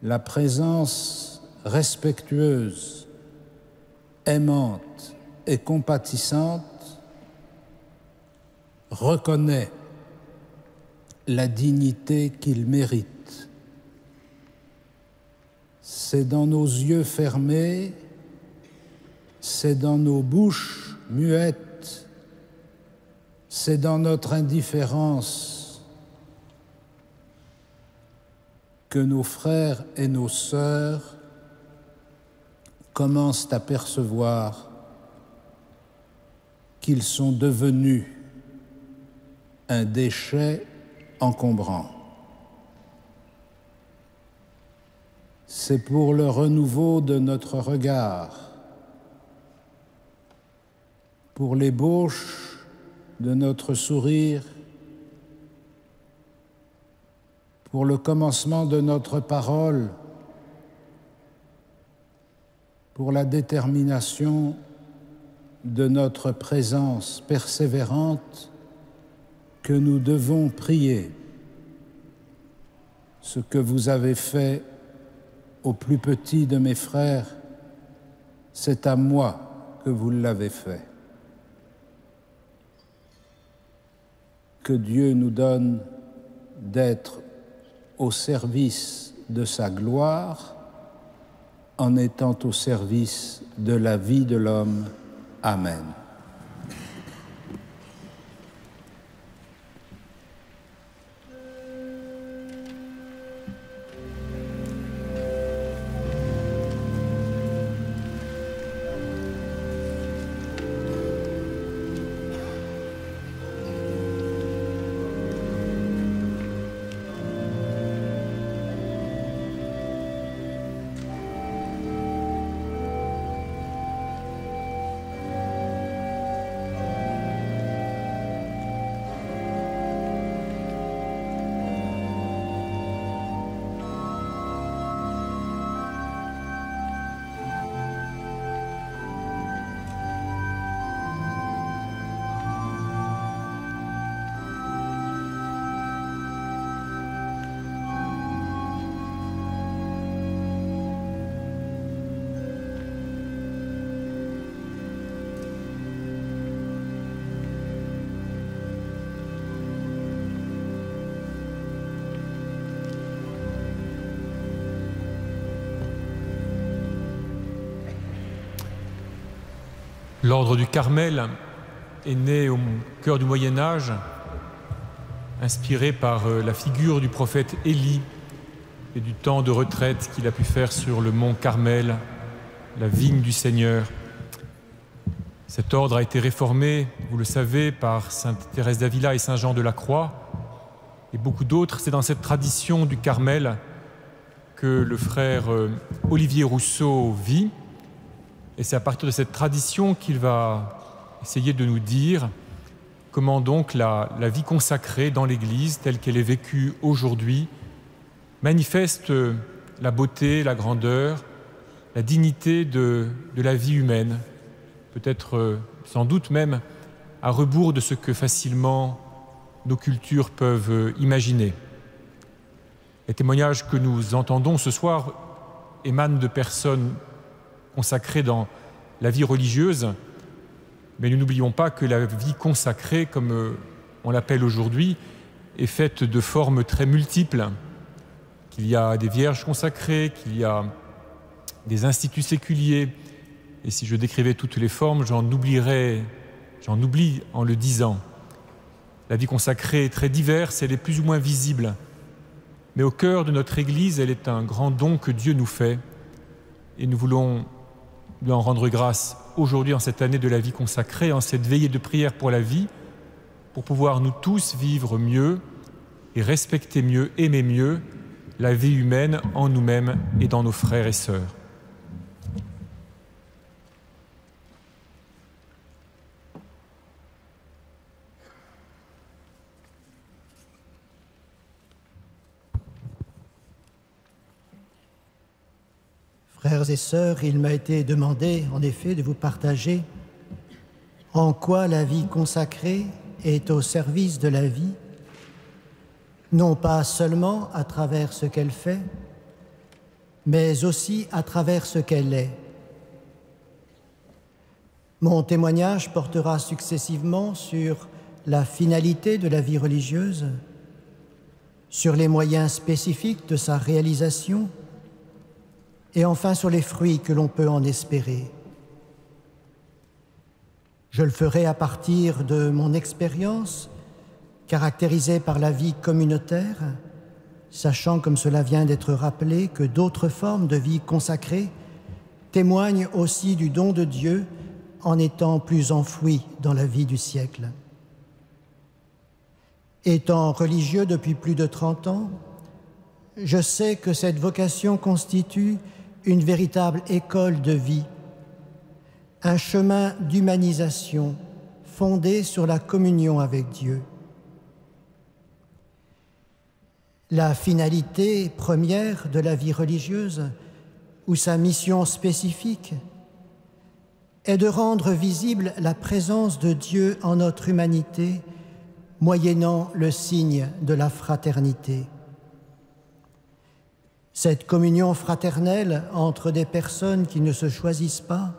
la présence respectueuse, aimante et compatissante reconnaît la dignité qu'il mérite. C'est dans nos yeux fermés, c'est dans nos bouches muettes, c'est dans notre indifférence que nos frères et nos sœurs commencent à percevoir qu'ils sont devenus un déchet encombrant. C'est pour le renouveau de notre regard, pour l'ébauche de notre sourire, pour le commencement de notre parole, pour la détermination de notre présence persévérante, que nous devons prier. Ce que vous avez fait au plus petit de mes frères, c'est à moi que vous l'avez fait. Que Dieu nous donne d'être au service de sa gloire en étant au service de la vie de l'homme. Amen. L'ordre du Carmel est né au cœur du Moyen-Âge, inspiré par la figure du prophète Élie et du temps de retraite qu'il a pu faire sur le mont Carmel, la vigne du Seigneur. Cet ordre a été réformé, vous le savez, par sainte Thérèse d'Avila et saint Jean de la Croix et beaucoup d'autres. C'est dans cette tradition du Carmel que le frère Olivier Rousseau vit. Et c'est à partir de cette tradition qu'il va essayer de nous dire comment donc la vie consacrée dans l'Église, telle qu'elle est vécue aujourd'hui, manifeste la beauté, la grandeur, la dignité de la vie humaine, peut-être sans doute même à rebours de ce que facilement nos cultures peuvent imaginer. Les témoignages que nous entendons ce soir émanent de personnes consacrée dans la vie religieuse, mais nous n'oublions pas que la vie consacrée, comme on l'appelle aujourd'hui, est faite de formes très multiples, qu'il y a des vierges consacrées, qu'il y a des instituts séculiers, et si je décrivais toutes les formes, j'en oublie en le disant. La vie consacrée est très diverse, elle est plus ou moins visible. Mais au cœur de notre Église, elle est un grand don que Dieu nous fait. Et nous voulons lui en rendre grâce aujourd'hui en cette année de la vie consacrée, en cette veillée de prière pour la vie, pour pouvoir nous tous vivre mieux et respecter mieux, aimer mieux la vie humaine en nous-mêmes et dans nos frères et sœurs. Frères et sœurs, il m'a été demandé, en effet, de vous partager en quoi la vie consacrée est au service de la vie, non pas seulement à travers ce qu'elle fait, mais aussi à travers ce qu'elle est. Mon témoignage portera successivement sur la finalité de la vie religieuse, sur les moyens spécifiques de sa réalisation, et enfin sur les fruits que l'on peut en espérer. Je le ferai à partir de mon expérience, caractérisée par la vie communautaire, sachant, comme cela vient d'être rappelé, que d'autres formes de vie consacrée témoignent aussi du don de Dieu en étant plus enfouies dans la vie du siècle. Étant religieux depuis plus de 30 ans, je sais que cette vocation constitue une véritable école de vie, un chemin d'humanisation fondé sur la communion avec Dieu. La finalité première de la vie religieuse, ou sa mission spécifique, est de rendre visible la présence de Dieu en notre humanité, moyennant le signe de la fraternité. Cette communion fraternelle entre des personnes qui ne se choisissent pas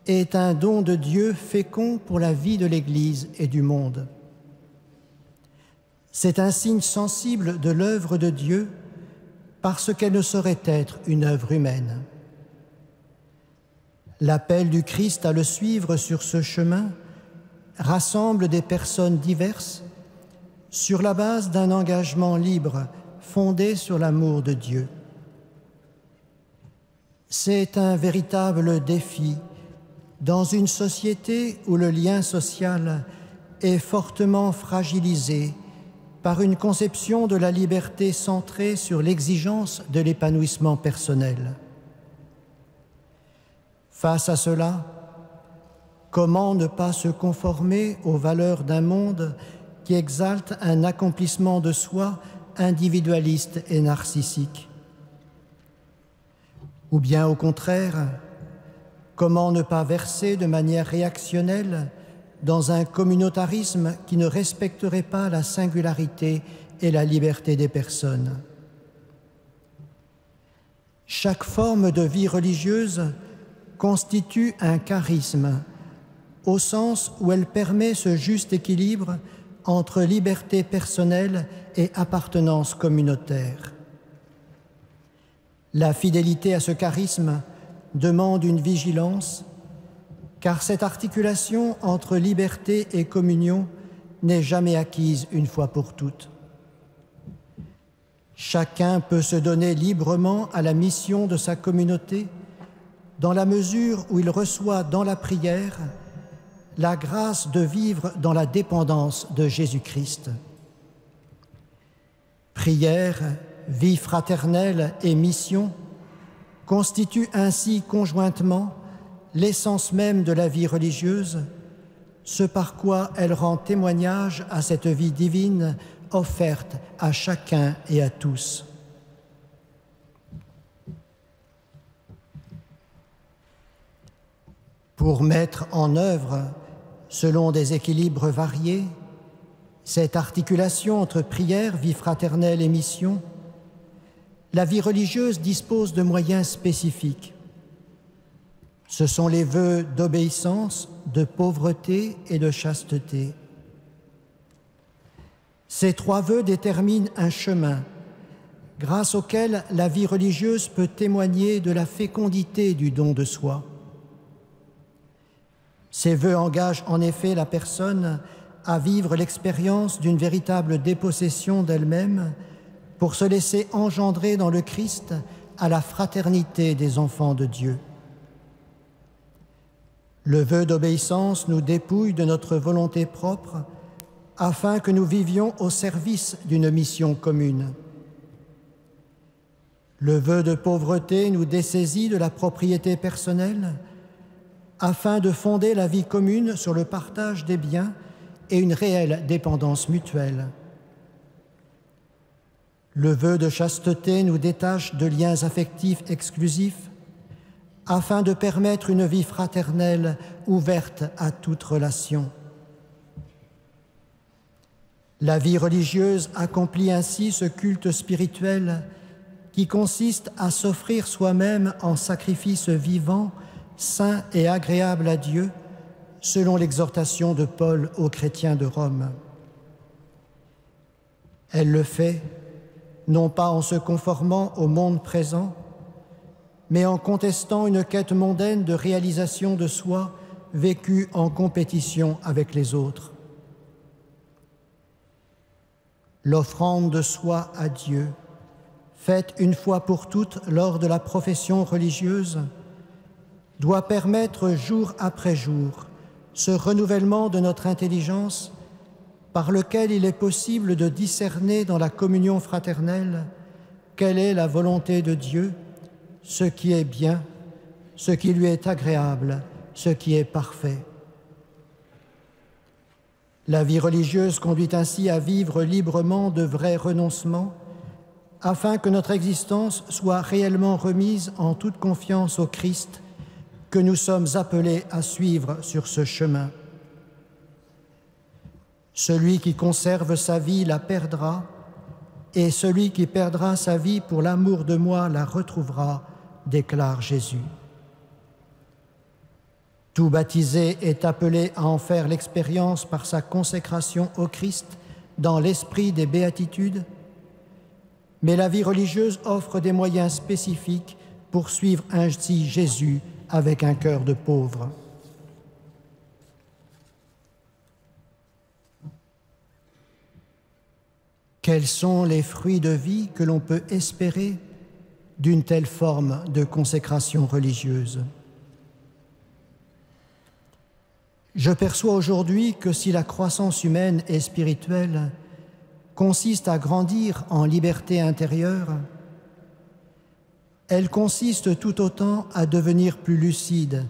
est un don de Dieu fécond pour la vie de l'Église et du monde. C'est un signe sensible de l'œuvre de Dieu parce qu'elle ne saurait être une œuvre humaine. L'appel du Christ à le suivre sur ce chemin rassemble des personnes diverses sur la base d'un engagement libre fondé sur l'amour de Dieu. C'est un véritable défi dans une société où le lien social est fortement fragilisé par une conception de la liberté centrée sur l'exigence de l'épanouissement personnel. Face à cela, comment ne pas se conformer aux valeurs d'un monde qui exalte un accomplissement de soi individualiste et narcissique? Ou bien au contraire, comment ne pas verser de manière réactionnelle dans un communautarisme qui ne respecterait pas la singularité et la liberté des personnes? Chaque forme de vie religieuse constitue un charisme, au sens où elle permet ce juste équilibre entre liberté personnelle et appartenance communautaire. La fidélité à ce charisme demande une vigilance, car cette articulation entre liberté et communion n'est jamais acquise une fois pour toutes. Chacun peut se donner librement à la mission de sa communauté dans la mesure où il reçoit dans la prière la grâce de vivre dans la dépendance de Jésus-Christ. Prière, vie fraternelle et mission constituent ainsi conjointement l'essence même de la vie religieuse, ce par quoi elle rend témoignage à cette vie divine offerte à chacun et à tous. Pour mettre en œuvre, selon des équilibres variés, cette articulation entre prière, vie fraternelle et mission, la vie religieuse dispose de moyens spécifiques. Ce sont les vœux d'obéissance, de pauvreté et de chasteté. Ces 3 vœux déterminent un chemin grâce auquel la vie religieuse peut témoigner de la fécondité du don de soi. Ces vœux engagent en effet la personne à vivre l'expérience d'une véritable dépossession d'elle-même pour se laisser engendrer dans le Christ à la fraternité des enfants de Dieu. Le vœu d'obéissance nous dépouille de notre volonté propre afin que nous vivions au service d'une mission commune. Le vœu de pauvreté nous dessaisit de la propriété personnelle afin de fonder la vie commune sur le partage des biens et une réelle dépendance mutuelle. Le vœu de chasteté nous détache de liens affectifs exclusifs afin de permettre une vie fraternelle ouverte à toute relation. La vie religieuse accomplit ainsi ce culte spirituel qui consiste à s'offrir soi-même en sacrifice vivant, saint et agréable à Dieu, selon l'exhortation de Paul aux chrétiens de Rome. Elle le fait, non pas en se conformant au monde présent, mais en contestant une quête mondaine de réalisation de soi vécue en compétition avec les autres. L'offrande de soi à Dieu, faite une fois pour toutes lors de la profession religieuse, doit permettre jour après jour ce renouvellement de notre intelligence par lequel il est possible de discerner dans la communion fraternelle quelle est la volonté de Dieu, ce qui est bien, ce qui lui est agréable, ce qui est parfait. La vie religieuse conduit ainsi à vivre librement de vrais renoncements, afin que notre existence soit réellement remise en toute confiance au Christ que nous sommes appelés à suivre sur ce chemin. Celui qui conserve sa vie la perdra, et celui qui perdra sa vie pour l'amour de moi la retrouvera, déclare Jésus. Tout baptisé est appelé à en faire l'expérience par sa consécration au Christ dans l'esprit des béatitudes, mais la vie religieuse offre des moyens spécifiques pour suivre ainsi Jésus avec un cœur de pauvre. Quels sont les fruits de vie que l'on peut espérer d'une telle forme de consécration religieuse? Je perçois aujourd'hui que si la croissance humaine et spirituelle consiste à grandir en liberté intérieure, elle consiste tout autant à devenir plus lucide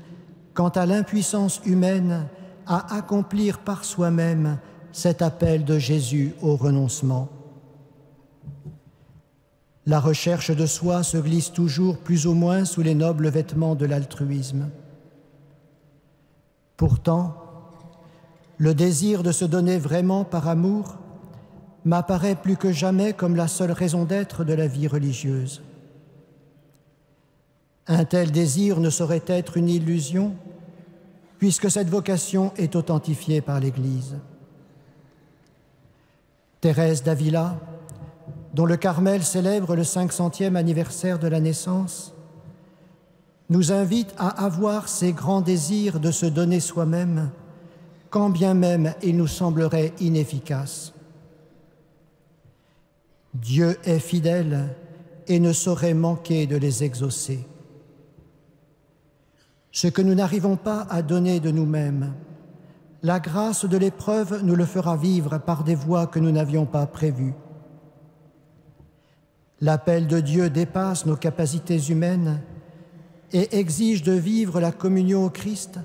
quant à l'impuissance humaine à accomplir par soi-même cet appel de Jésus au renoncement. La recherche de soi se glisse toujours plus ou moins sous les nobles vêtements de l'altruisme. Pourtant, le désir de se donner vraiment par amour m'apparaît plus que jamais comme la seule raison d'être de la vie religieuse. Un tel désir ne saurait être une illusion, puisque cette vocation est authentifiée par l'Église. Thérèse d'Avila, dont le Carmel célèbre le 500e anniversaire de la naissance, nous invite à avoir ces grands désirs de se donner soi-même, quand bien même il nous semblerait inefficace. Dieu est fidèle et ne saurait manquer de les exaucer. Ce que nous n'arrivons pas à donner de nous-mêmes, la grâce de l'épreuve nous le fera vivre par des voies que nous n'avions pas prévues. L'appel de Dieu dépasse nos capacités humaines et exige de vivre la communion au Christ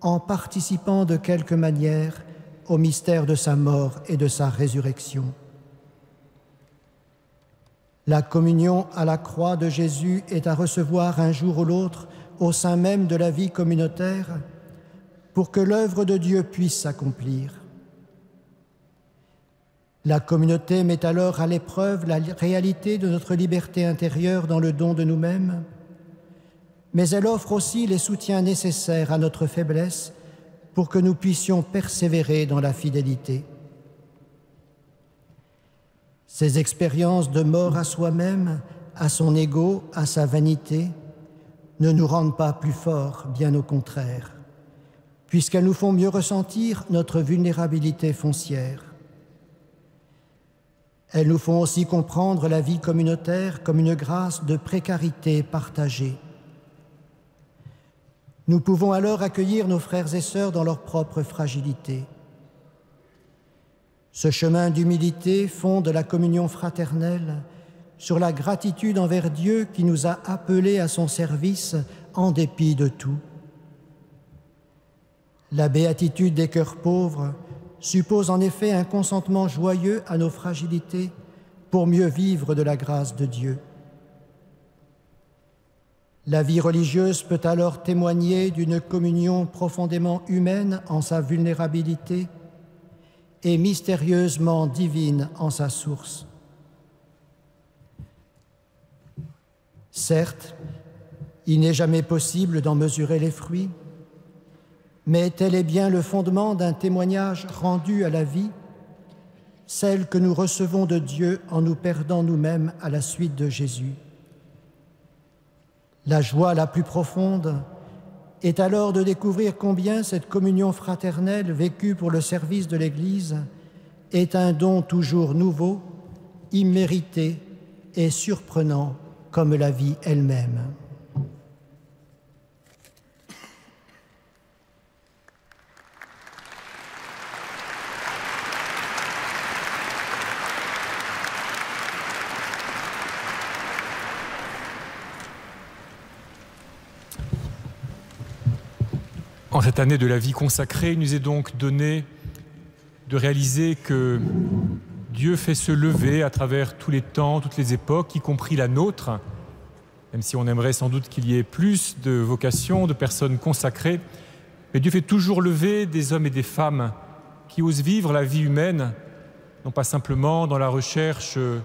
en participant de quelque manière au mystère de sa mort et de sa résurrection. La communion à la croix de Jésus est à recevoir un jour ou l'autre au sein même de la vie communautaire pour que l'œuvre de Dieu puisse s'accomplir. La communauté met alors à l'épreuve la réalité de notre liberté intérieure dans le don de nous-mêmes, mais elle offre aussi les soutiens nécessaires à notre faiblesse pour que nous puissions persévérer dans la fidélité. Ces expériences de mort à soi-même, à son ego, à sa vanité, ne nous rendent pas plus forts, bien au contraire, puisqu'elles nous font mieux ressentir notre vulnérabilité foncière. Elles nous font aussi comprendre la vie communautaire comme une grâce de précarité partagée. Nous pouvons alors accueillir nos frères et sœurs dans leur propre fragilité. Ce chemin d'humilité fonde la communion fraternelle sur la gratitude envers Dieu qui nous a appelés à son service en dépit de tout. La béatitude des cœurs pauvres suppose en effet un consentement joyeux à nos fragilités pour mieux vivre de la grâce de Dieu. La vie religieuse peut alors témoigner d'une communion profondément humaine en sa vulnérabilité et mystérieusement divine en sa source. Certes, il n'est jamais possible d'en mesurer les fruits, mais tel est bien le fondement d'un témoignage rendu à la vie, celle que nous recevons de Dieu en nous perdant nous-mêmes à la suite de Jésus. La joie la plus profonde est alors de découvrir combien cette communion fraternelle vécue pour le service de l'Église est un don toujours nouveau, immérité et surprenant comme la vie elle-même. En cette année de la vie consacrée, il nous est donc donné de réaliser que Dieu fait se lever à travers tous les temps, toutes les époques, y compris la nôtre, même si on aimerait sans doute qu'il y ait plus de vocations, de personnes consacrées, mais Dieu fait toujours lever des hommes et des femmes qui osent vivre la vie humaine, non pas simplement dans la recherche de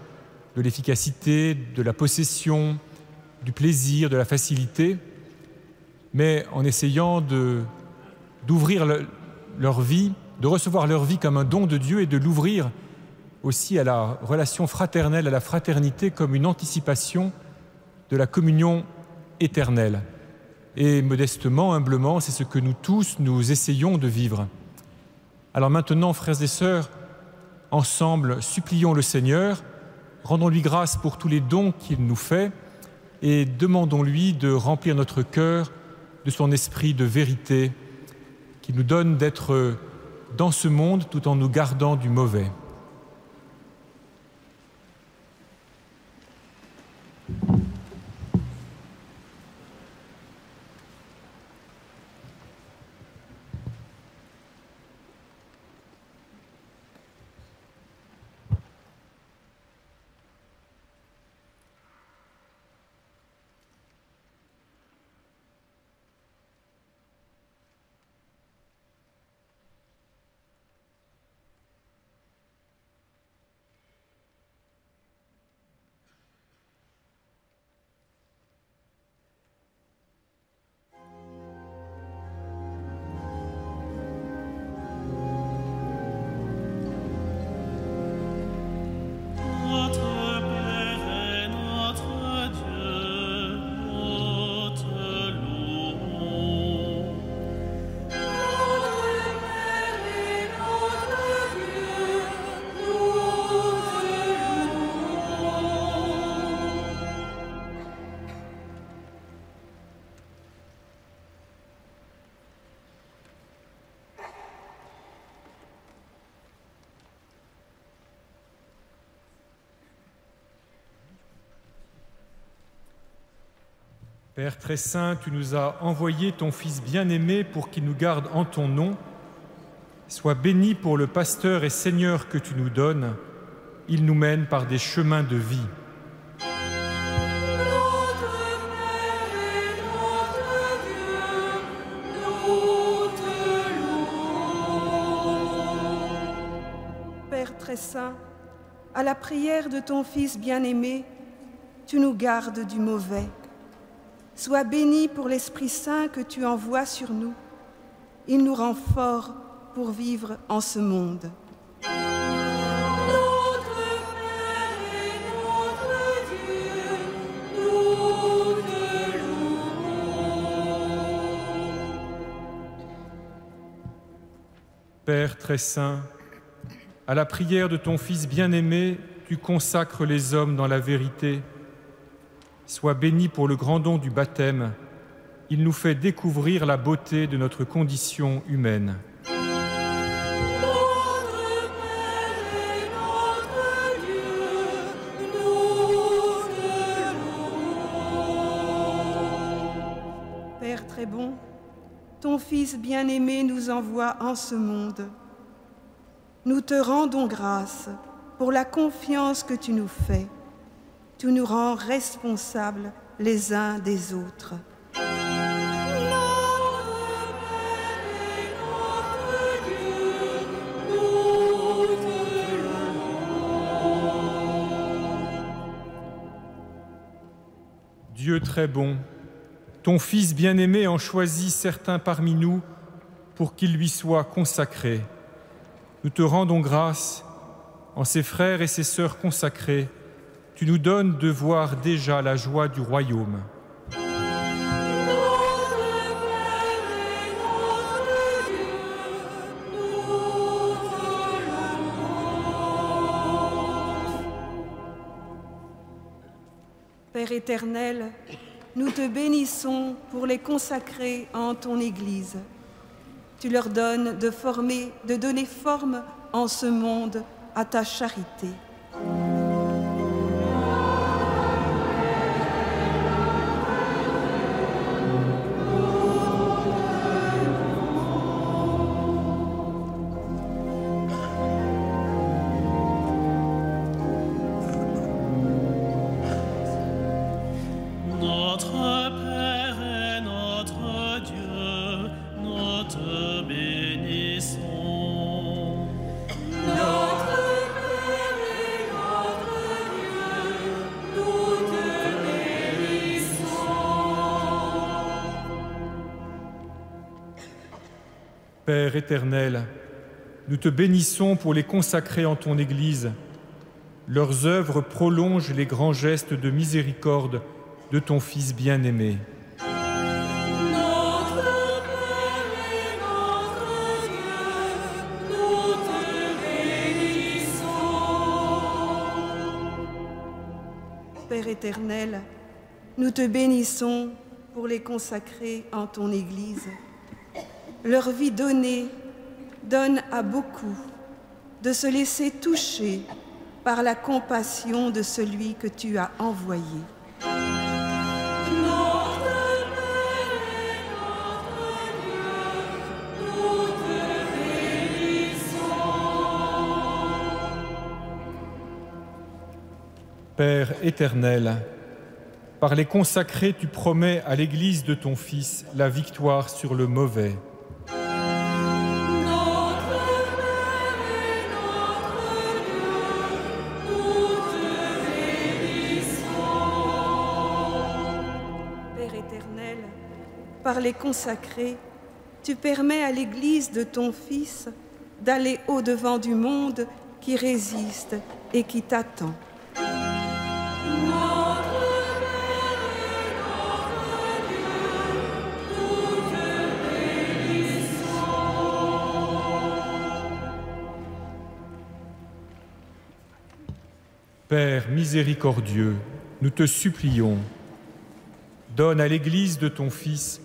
l'efficacité, de la possession, du plaisir, de la facilité, mais en essayant d'ouvrir leur vie, de recevoir leur vie comme un don de Dieu et de l'ouvrir aussi à la relation fraternelle, à la fraternité comme une anticipation de la communion éternelle. Et modestement, humblement, c'est ce que nous tous, nous essayons de vivre. Alors maintenant, frères et sœurs, ensemble, supplions le Seigneur, rendons-lui grâce pour tous les dons qu'il nous fait et demandons-lui de remplir notre cœur de son esprit de vérité qui nous donne d'être dans ce monde tout en nous gardant du mauvais. Père très saint, tu nous as envoyé ton Fils bien-aimé pour qu'il nous garde en ton nom. Sois béni pour le pasteur et Seigneur que tu nous donnes. Il nous mène par des chemins de vie. Père très saint, à la prière de ton Fils bien-aimé, tu nous gardes du mauvais. Sois béni pour l'Esprit Saint que tu envoies sur nous. Il nous rend forts pour vivre en ce monde. Notre Père et notre Dieu, nous te louons. Père très saint, à la prière de ton Fils bien-aimé, tu consacres les hommes dans la vérité. Sois béni pour le grand don du baptême. Il nous fait découvrir la beauté de notre condition humaine. Père très bon, ton Fils bien-aimé nous envoie en ce monde. Nous te rendons grâce pour la confiance que tu nous fais. Tu nous rends responsables les uns des autres. Dieu très bon, ton Fils bien-aimé en choisit certains parmi nous pour qu'ils lui soient consacrés. Nous te rendons grâce, en ses frères et ses sœurs consacrés, tu nous donnes de voir déjà la joie du royaume. Père éternel, nous te bénissons pour les consacrer en ton Église. Tu leur donnes de donner forme en ce monde à ta charité. Père éternel, nous te bénissons pour les consacrer en ton Église. Leurs œuvres prolongent les grands gestes de miséricorde de ton Fils bien-aimé. Père éternel, nous te bénissons pour les consacrer en ton Église. Leur vie donnée donne à beaucoup de se laisser toucher par la compassion de celui que tu as envoyé. Père éternel, par les consacrés, tu promets à l'Église de ton Fils la victoire sur le mauvais. Par les consacrés, tu permets à l'Église de ton Fils d'aller au-devant du monde qui résiste et qui t'attend. Père miséricordieux, nous te supplions, donne à l'Église de ton Fils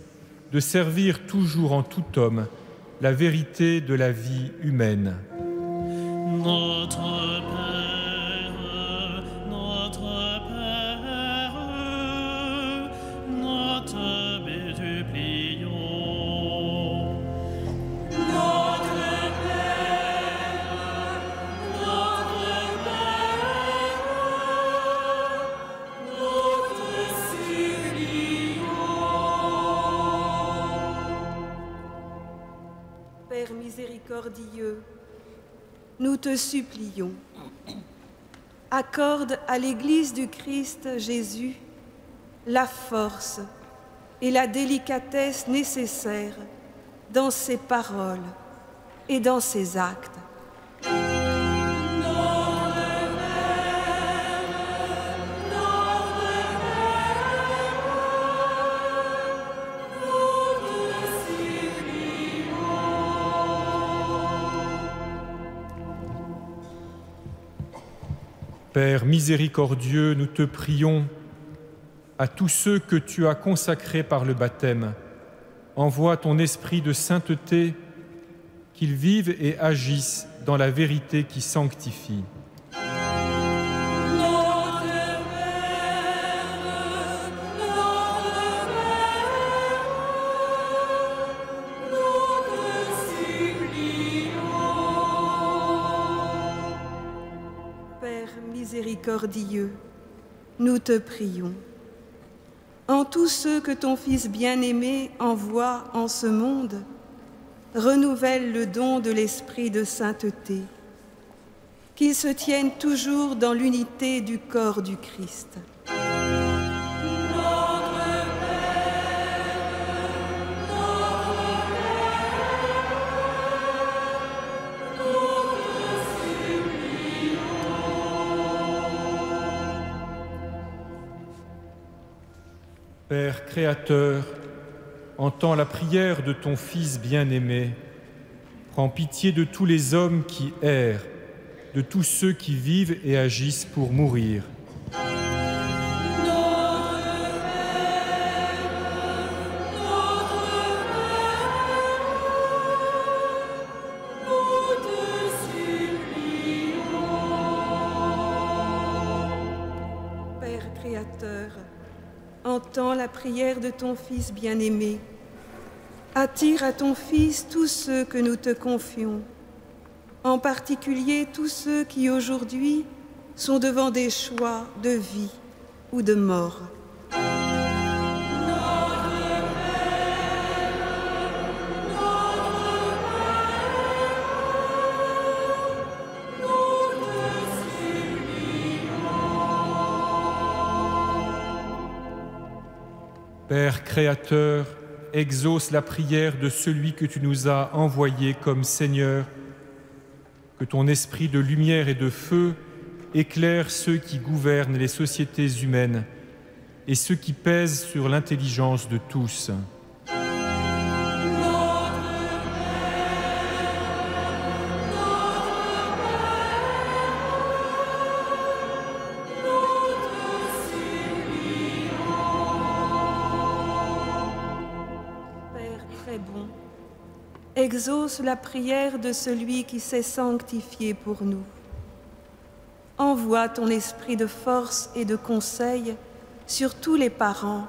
de servir toujours en tout homme la vérité de la vie humaine. Notre Père, nous te supplions. Père miséricordieux, nous te supplions. Accorde à l'Église du Christ Jésus la force et la délicatesse nécessaires dans ses paroles et dans ses actes. Père miséricordieux, nous te prions, à tous ceux que tu as consacrés par le baptême, envoie ton esprit de sainteté, qu'ils vivent et agissent dans la vérité qui sanctifie. Miséricordieux, nous te prions. En tous ceux que ton Fils bien-aimé envoie en ce monde, renouvelle le don de l'esprit de sainteté, qu'ils se tiennent toujours dans l'unité du corps du Christ. Père créateur, entends la prière de ton Fils bien-aimé. Prends pitié de tous les hommes qui errent, de tous ceux qui vivent et agissent pour mourir. Père créateur, entends la prière de ton Fils bien-aimé. Attire à ton Fils tous ceux que nous te confions, en particulier tous ceux qui aujourd'hui sont devant des choix de vie ou de mort. Père créateur, exauce la prière de celui que tu nous as envoyé comme Seigneur, que ton esprit de lumière et de feu éclaire ceux qui gouvernent les sociétés humaines et ceux qui pèsent sur l'intelligence de tous. Exauce la prière de celui qui s'est sanctifié pour nous. Envoie ton esprit de force et de conseil sur tous les parents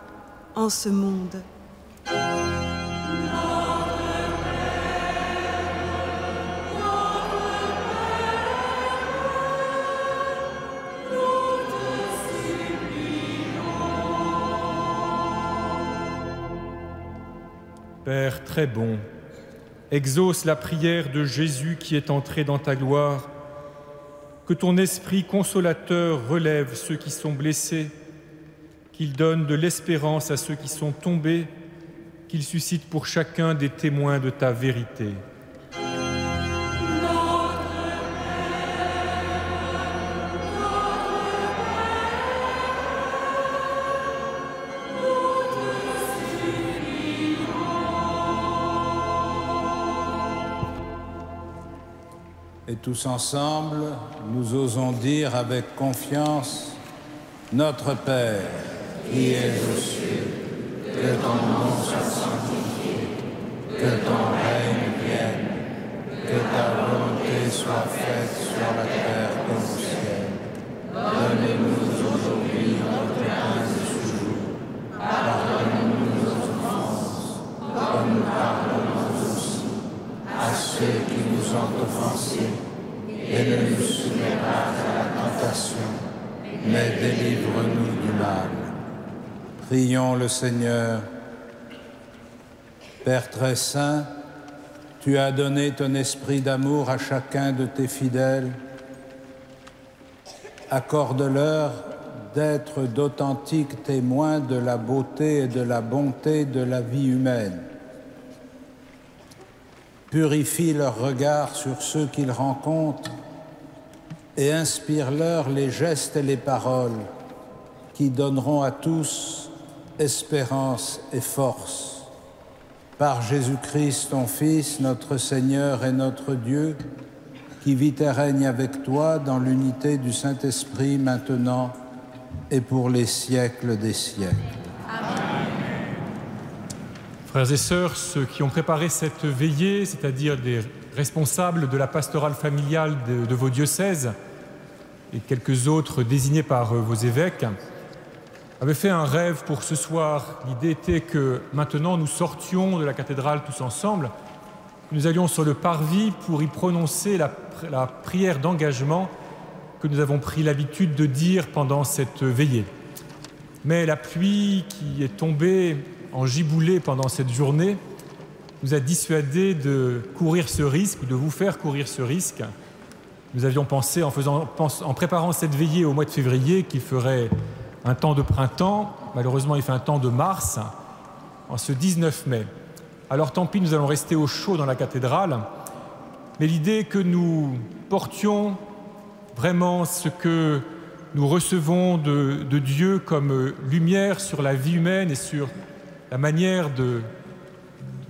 en ce monde. Père très bon, exauce la prière de Jésus qui est entré dans ta gloire, que ton esprit consolateur relève ceux qui sont blessés, qu'il donne de l'espérance à ceux qui sont tombés, qu'il suscite pour chacun des témoins de ta vérité. Et tous ensemble, nous osons dire avec confiance, Notre Père, qui es aux cieux, que ton nom soit sanctifié, que ton règne vienne, que ta volonté soit faite sur la terre comme au ciel. Donne-nous aujourd'hui notre pain de ce jour. Pardonne-nous nos offenses, comme nous pardonnons aussi à ceux qui nous ont offensés, et ne nous soumets pas à la tentation, mais délivre-nous du mal. Prions le Seigneur. Père très saint, tu as donné ton esprit d'amour à chacun de tes fidèles. Accorde-leur d'être d'authentiques témoins de la beauté et de la bonté de la vie humaine. Purifie leur regard sur ceux qu'ils rencontrent et inspire-leur les gestes et les paroles qui donneront à tous espérance et force. Par Jésus-Christ, ton Fils, notre Seigneur et notre Dieu, qui vit et règne avec toi dans l'unité du Saint-Esprit maintenant et pour les siècles des siècles. Frères et sœurs, ceux qui ont préparé cette veillée, c'est-à-dire des responsables de la pastorale familiale de vos diocèses et quelques autres désignés par vos évêques, avaient fait un rêve pour ce soir. L'idée était que maintenant nous sortions de la cathédrale tous ensemble, nous allions sur le parvis pour y prononcer la prière d'engagement que nous avons pris l'habitude de dire pendant cette veillée. Mais la pluie qui est tombée en giboulée pendant cette journée nous a dissuadés de courir ce risque, de vous faire courir ce risque. Nous avions pensé, en préparant cette veillée au mois de février, qu'il ferait un temps de printemps. Malheureusement, il fait un temps de mars, en ce 19 mai. Alors tant pis, nous allons rester au chaud dans la cathédrale. Mais l'idée est que nous portions vraiment ce que nous recevons de Dieu comme lumière sur la vie humaine et sur la manière de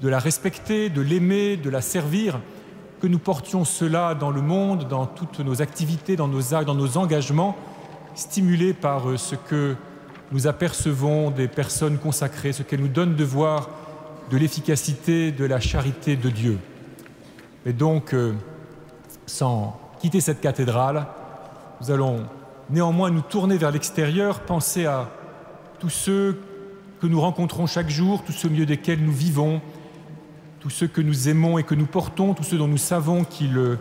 la respecter, de l'aimer, de la servir, que nous portions cela dans le monde, dans toutes nos activités, dans nos actes, dans nos engagements, stimulés par ce que nous apercevons des personnes consacrées, ce qu'elles nous donnent de voir de l'efficacité, de la charité de Dieu. Et donc, sans quitter cette cathédrale, nous allons néanmoins nous tourner vers l'extérieur, penser à tous ceux que nous rencontrons chaque jour, tous ceux au milieu desquels nous vivons, tous ceux que nous aimons et que nous portons, tous ceux dont nous savons qu'ils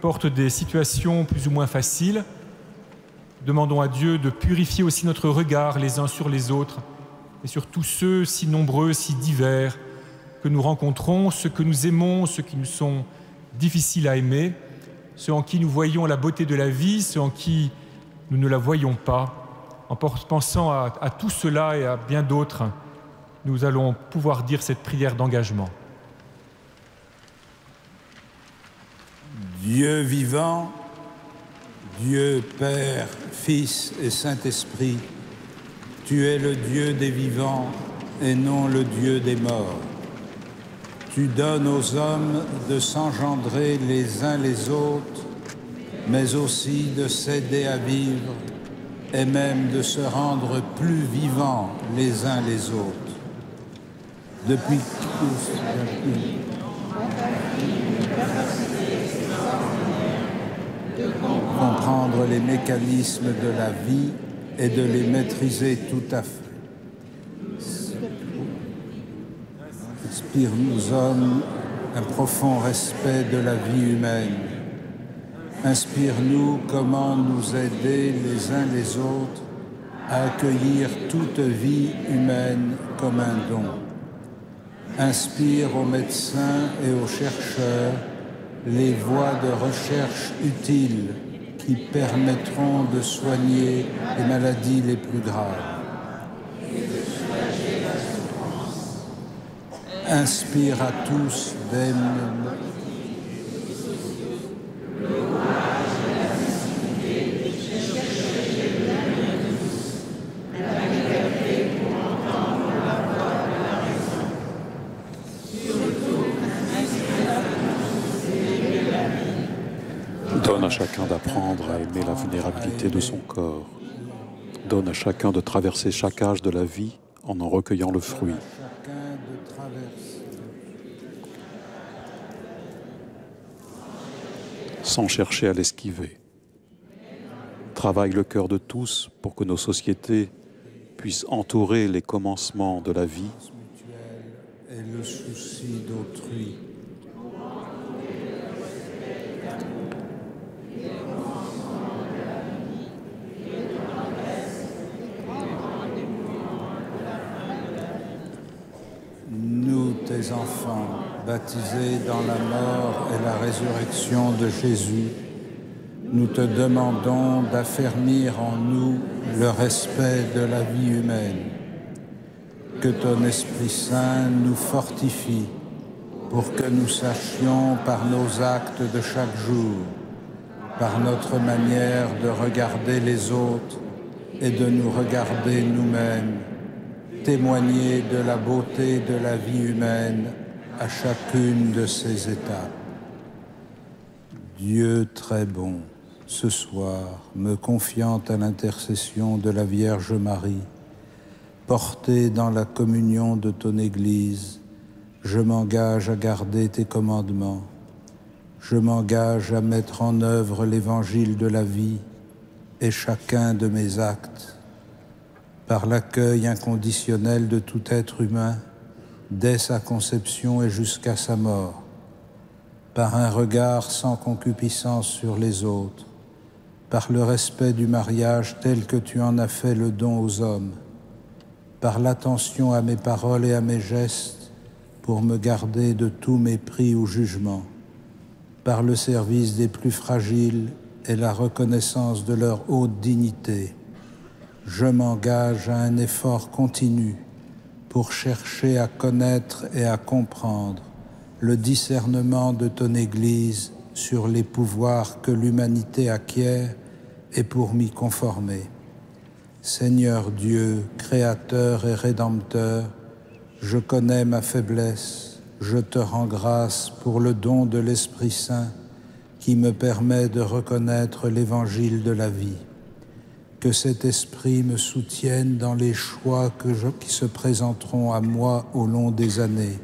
portent des situations plus ou moins faciles. Demandons à Dieu de purifier aussi notre regard les uns sur les autres et sur tous ceux si nombreux, si divers que nous rencontrons, ceux que nous aimons, ceux qui nous sont difficiles à aimer, ceux en qui nous voyons la beauté de la vie, ceux en qui nous ne la voyons pas. En pensant à tout cela et à bien d'autres, nous allons pouvoir dire cette prière d'engagement. Dieu vivant, Dieu Père, Fils et Saint-Esprit, tu es le Dieu des vivants et non le Dieu des morts. Tu donnes aux hommes de s'engendrer les uns les autres, mais aussi de s'aider à vivre et même de se rendre plus vivants les uns les autres. Depuis comprendre les mécanismes de la vie et de les maîtriser tout à fait. Inspire-nous, hommes, un profond respect de la vie humaine. Inspire-nous comment nous aider les uns les autres à accueillir toute vie humaine comme un don. Inspire aux médecins et aux chercheurs les voies de recherche utiles qui permettront de soigner les maladies les plus graves. Inspire à tous Donne à chacun d'apprendre à aimer la vulnérabilité de son corps. Donne à chacun de traverser chaque âge de la vie en recueillant le fruit. Sans chercher à l'esquiver. Travaille le cœur de tous pour que nos sociétés puissent entourer les commencements de la vie et le souci d'autrui. Nous, tes enfants, baptisés dans la mort et la résurrection de Jésus, nous te demandons d'affermir en nous le respect de la vie humaine. Que ton Esprit Saint nous fortifie pour que nous sachions par nos actes de chaque jour, par notre manière de regarder les autres et de nous regarder nous-mêmes, témoigner de la beauté de la vie humaine à chacune de ses étapes. Dieu très bon, ce soir, me confiant à l'intercession de la Vierge Marie, porté dans la communion de ton Église, je m'engage à garder tes commandements. Je m'engage à mettre en œuvre l'évangile de la vie et chacun de mes actes, par l'accueil inconditionnel de tout être humain, dès sa conception et jusqu'à sa mort, par un regard sans concupiscence sur les autres, par le respect du mariage tel que tu en as fait le don aux hommes, par l'attention à mes paroles et à mes gestes pour me garder de tout mépris ou jugement, par le service des plus fragiles et la reconnaissance de leur haute dignité. Je m'engage à un effort continu pour chercher à connaître et à comprendre le discernement de ton Église sur les pouvoirs que l'humanité acquiert et pour m'y conformer. Seigneur Dieu, Créateur et Rédempteur, je connais ma faiblesse, je te rends grâce pour le don de l'Esprit Saint qui me permet de reconnaître l'évangile de la vie. Que cet esprit me soutienne dans les choix qui se présenteront à moi au long des années,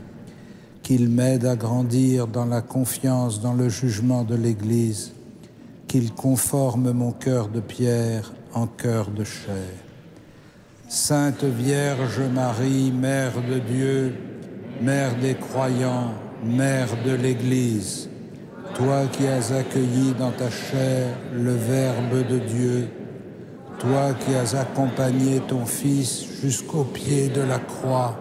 qu'il m'aide à grandir dans la confiance dans le jugement de l'Église, qu'il conforme mon cœur de pierre en cœur de chair. Sainte Vierge Marie, Mère de Dieu, Mère des croyants, Mère de l'Église, toi qui as accueilli dans ta chair le Verbe de Dieu, toi qui as accompagné ton Fils jusqu'au pied de la croix,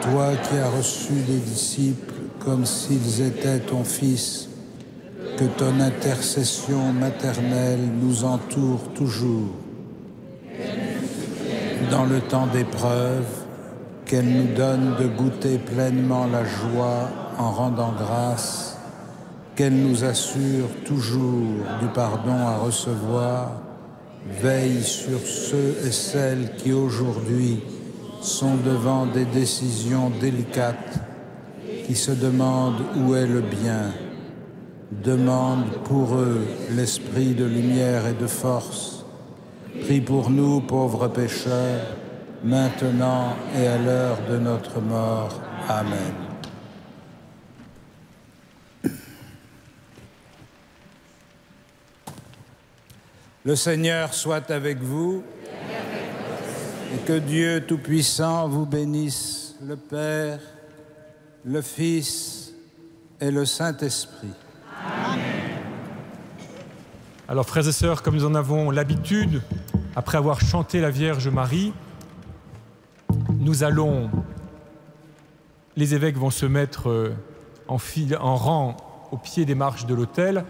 toi qui as reçu des disciples comme s'ils étaient ton Fils, que ton intercession maternelle nous entoure toujours. Dans le temps d'épreuve, qu'elle nous donne de goûter pleinement la joie en rendant grâce, qu'elle nous assure toujours du pardon à recevoir, veille sur ceux et celles qui aujourd'hui sont devant des décisions délicates, qui se demandent où est le bien. Demande pour eux l'esprit de lumière et de force. Prie pour nous, pauvres pécheurs, maintenant et à l'heure de notre mort. Amen. Le Seigneur soit avec vous et que Dieu Tout-Puissant vous bénisse, le Père, le Fils et le Saint-Esprit. Amen. Alors, frères et sœurs, comme nous en avons l'habitude, après avoir chanté la Vierge Marie, les évêques vont se mettre en rang au pied des marches de l'autel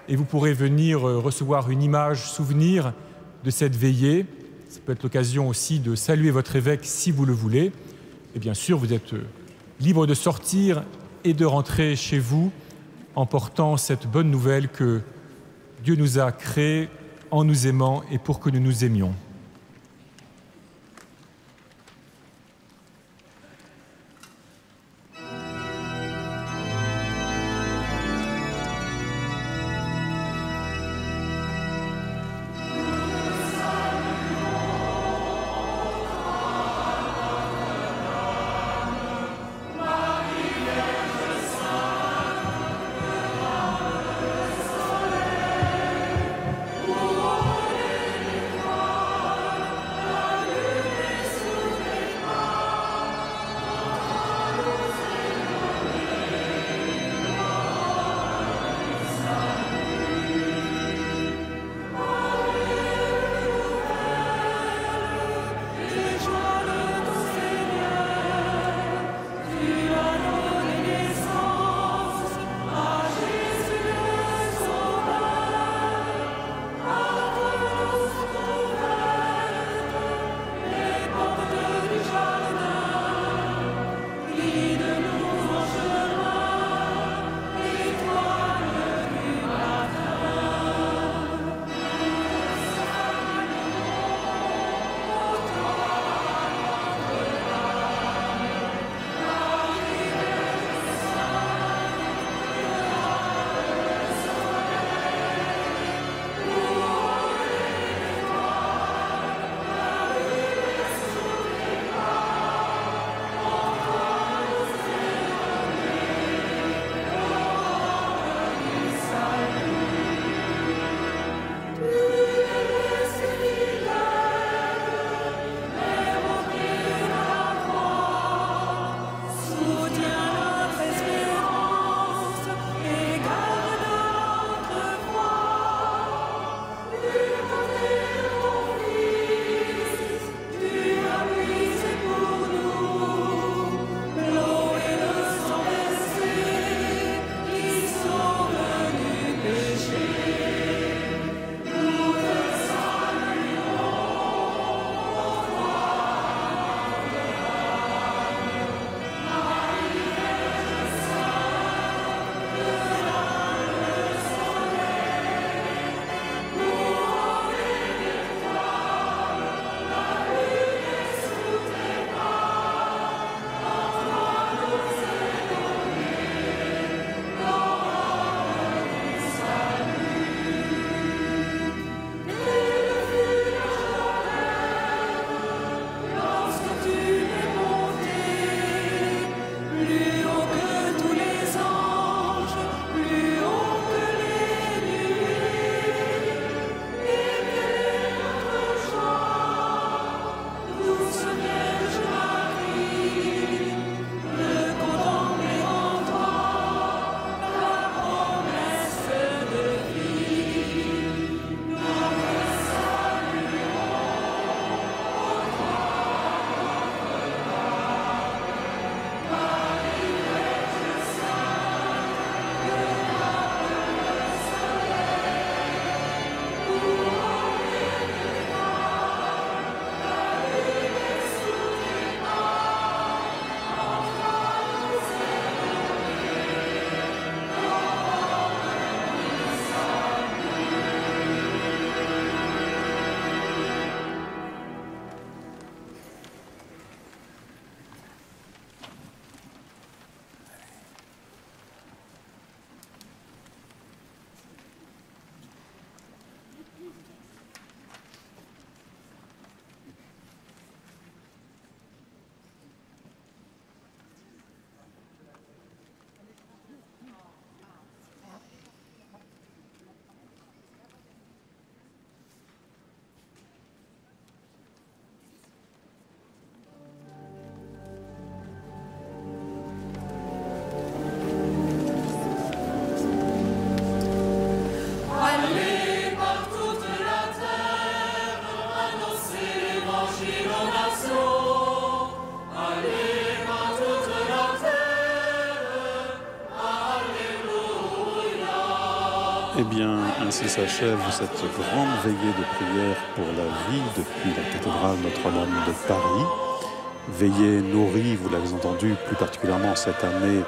et vous pourrez venir recevoir une image souvenir de cette veillée. Ça peut être l'occasion aussi de saluer votre évêque si vous le voulez. Et bien sûr, vous êtes libre de sortir et de rentrer chez vous en portant cette bonne nouvelle que Dieu nous a créés en nous aimant et pour que nous nous aimions. Eh bien, ainsi s'achève cette grande veillée de prière pour la vie depuis la cathédrale Notre-Dame de Paris. Veillée nourrie, vous l'avez entendu, plus particulièrement cette année,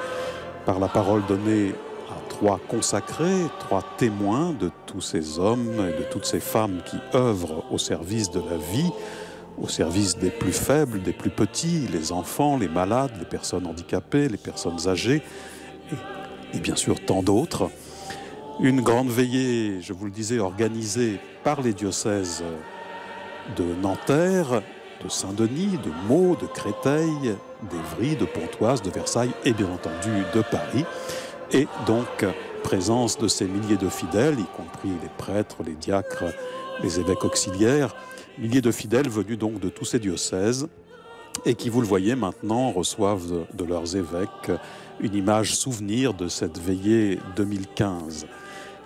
par la parole donnée à 3 consacrés, 3 témoins de tous ces hommes et de toutes ces femmes qui œuvrent au service de la vie, au service des plus faibles, des plus petits, les enfants, les malades, les personnes handicapées, les personnes âgées et bien sûr tant d'autres. Une grande veillée, je vous le disais, organisée par les diocèses de Nanterre, de Saint-Denis, de Meaux, de Créteil, d'Évry, de Pontoise, de Versailles et bien entendu de Paris. Et donc, présence de ces milliers de fidèles, y compris les prêtres, les diacres, les évêques auxiliaires, milliers de fidèles venus donc de tous ces diocèses et qui, vous le voyez maintenant, reçoivent de leurs évêques une image souvenir de cette veillée 2015.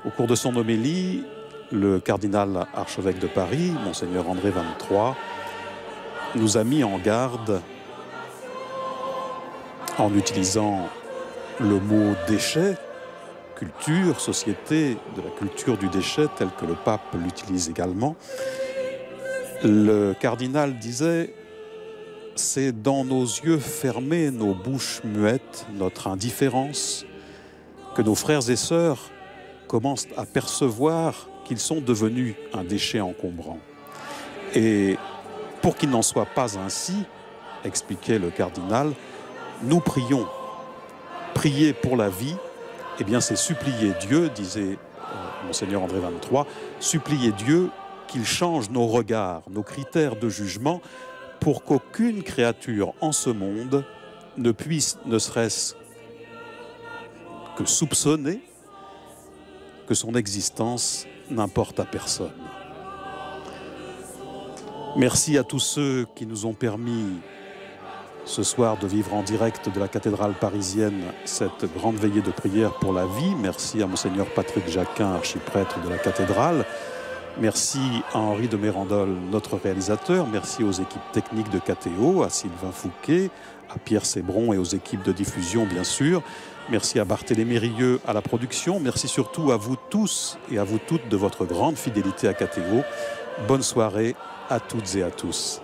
Au cours de son homélie, le cardinal archevêque de Paris, Monseigneur André XXIII, nous a mis en garde en utilisant le mot déchet, culture, société de la culture du déchet, tel que le pape l'utilise également. Le cardinal disait « C'est dans nos yeux fermés, nos bouches muettes, notre indifférence, que nos frères et sœurs commencent à percevoir qu'ils sont devenus un déchet encombrant. Et pour qu'il n'en soit pas ainsi, expliquait le cardinal, nous prions. Prier pour la vie, eh bien c'est supplier Dieu, disait Monseigneur André XXIII, supplier Dieu qu'il change nos regards, nos critères de jugement, pour qu'aucune créature en ce monde ne puisse, ne serait-ce que soupçonner que son existence n'importe à personne. Merci à tous ceux qui nous ont permis ce soir de vivre en direct de la cathédrale parisienne cette grande veillée de prière pour la vie. Merci à Monseigneur Patrick Jacquin, archiprêtre de la cathédrale. Merci à Henri de Mérandol, notre réalisateur. Merci aux équipes techniques de KTO, à Sylvain Fouquet, à Pierre Sébron et aux équipes de diffusion, bien sûr. Merci à Barthélémy Rieux à la production. Merci surtout à vous tous et à vous toutes de votre grande fidélité à KTO. Bonne soirée à toutes et à tous.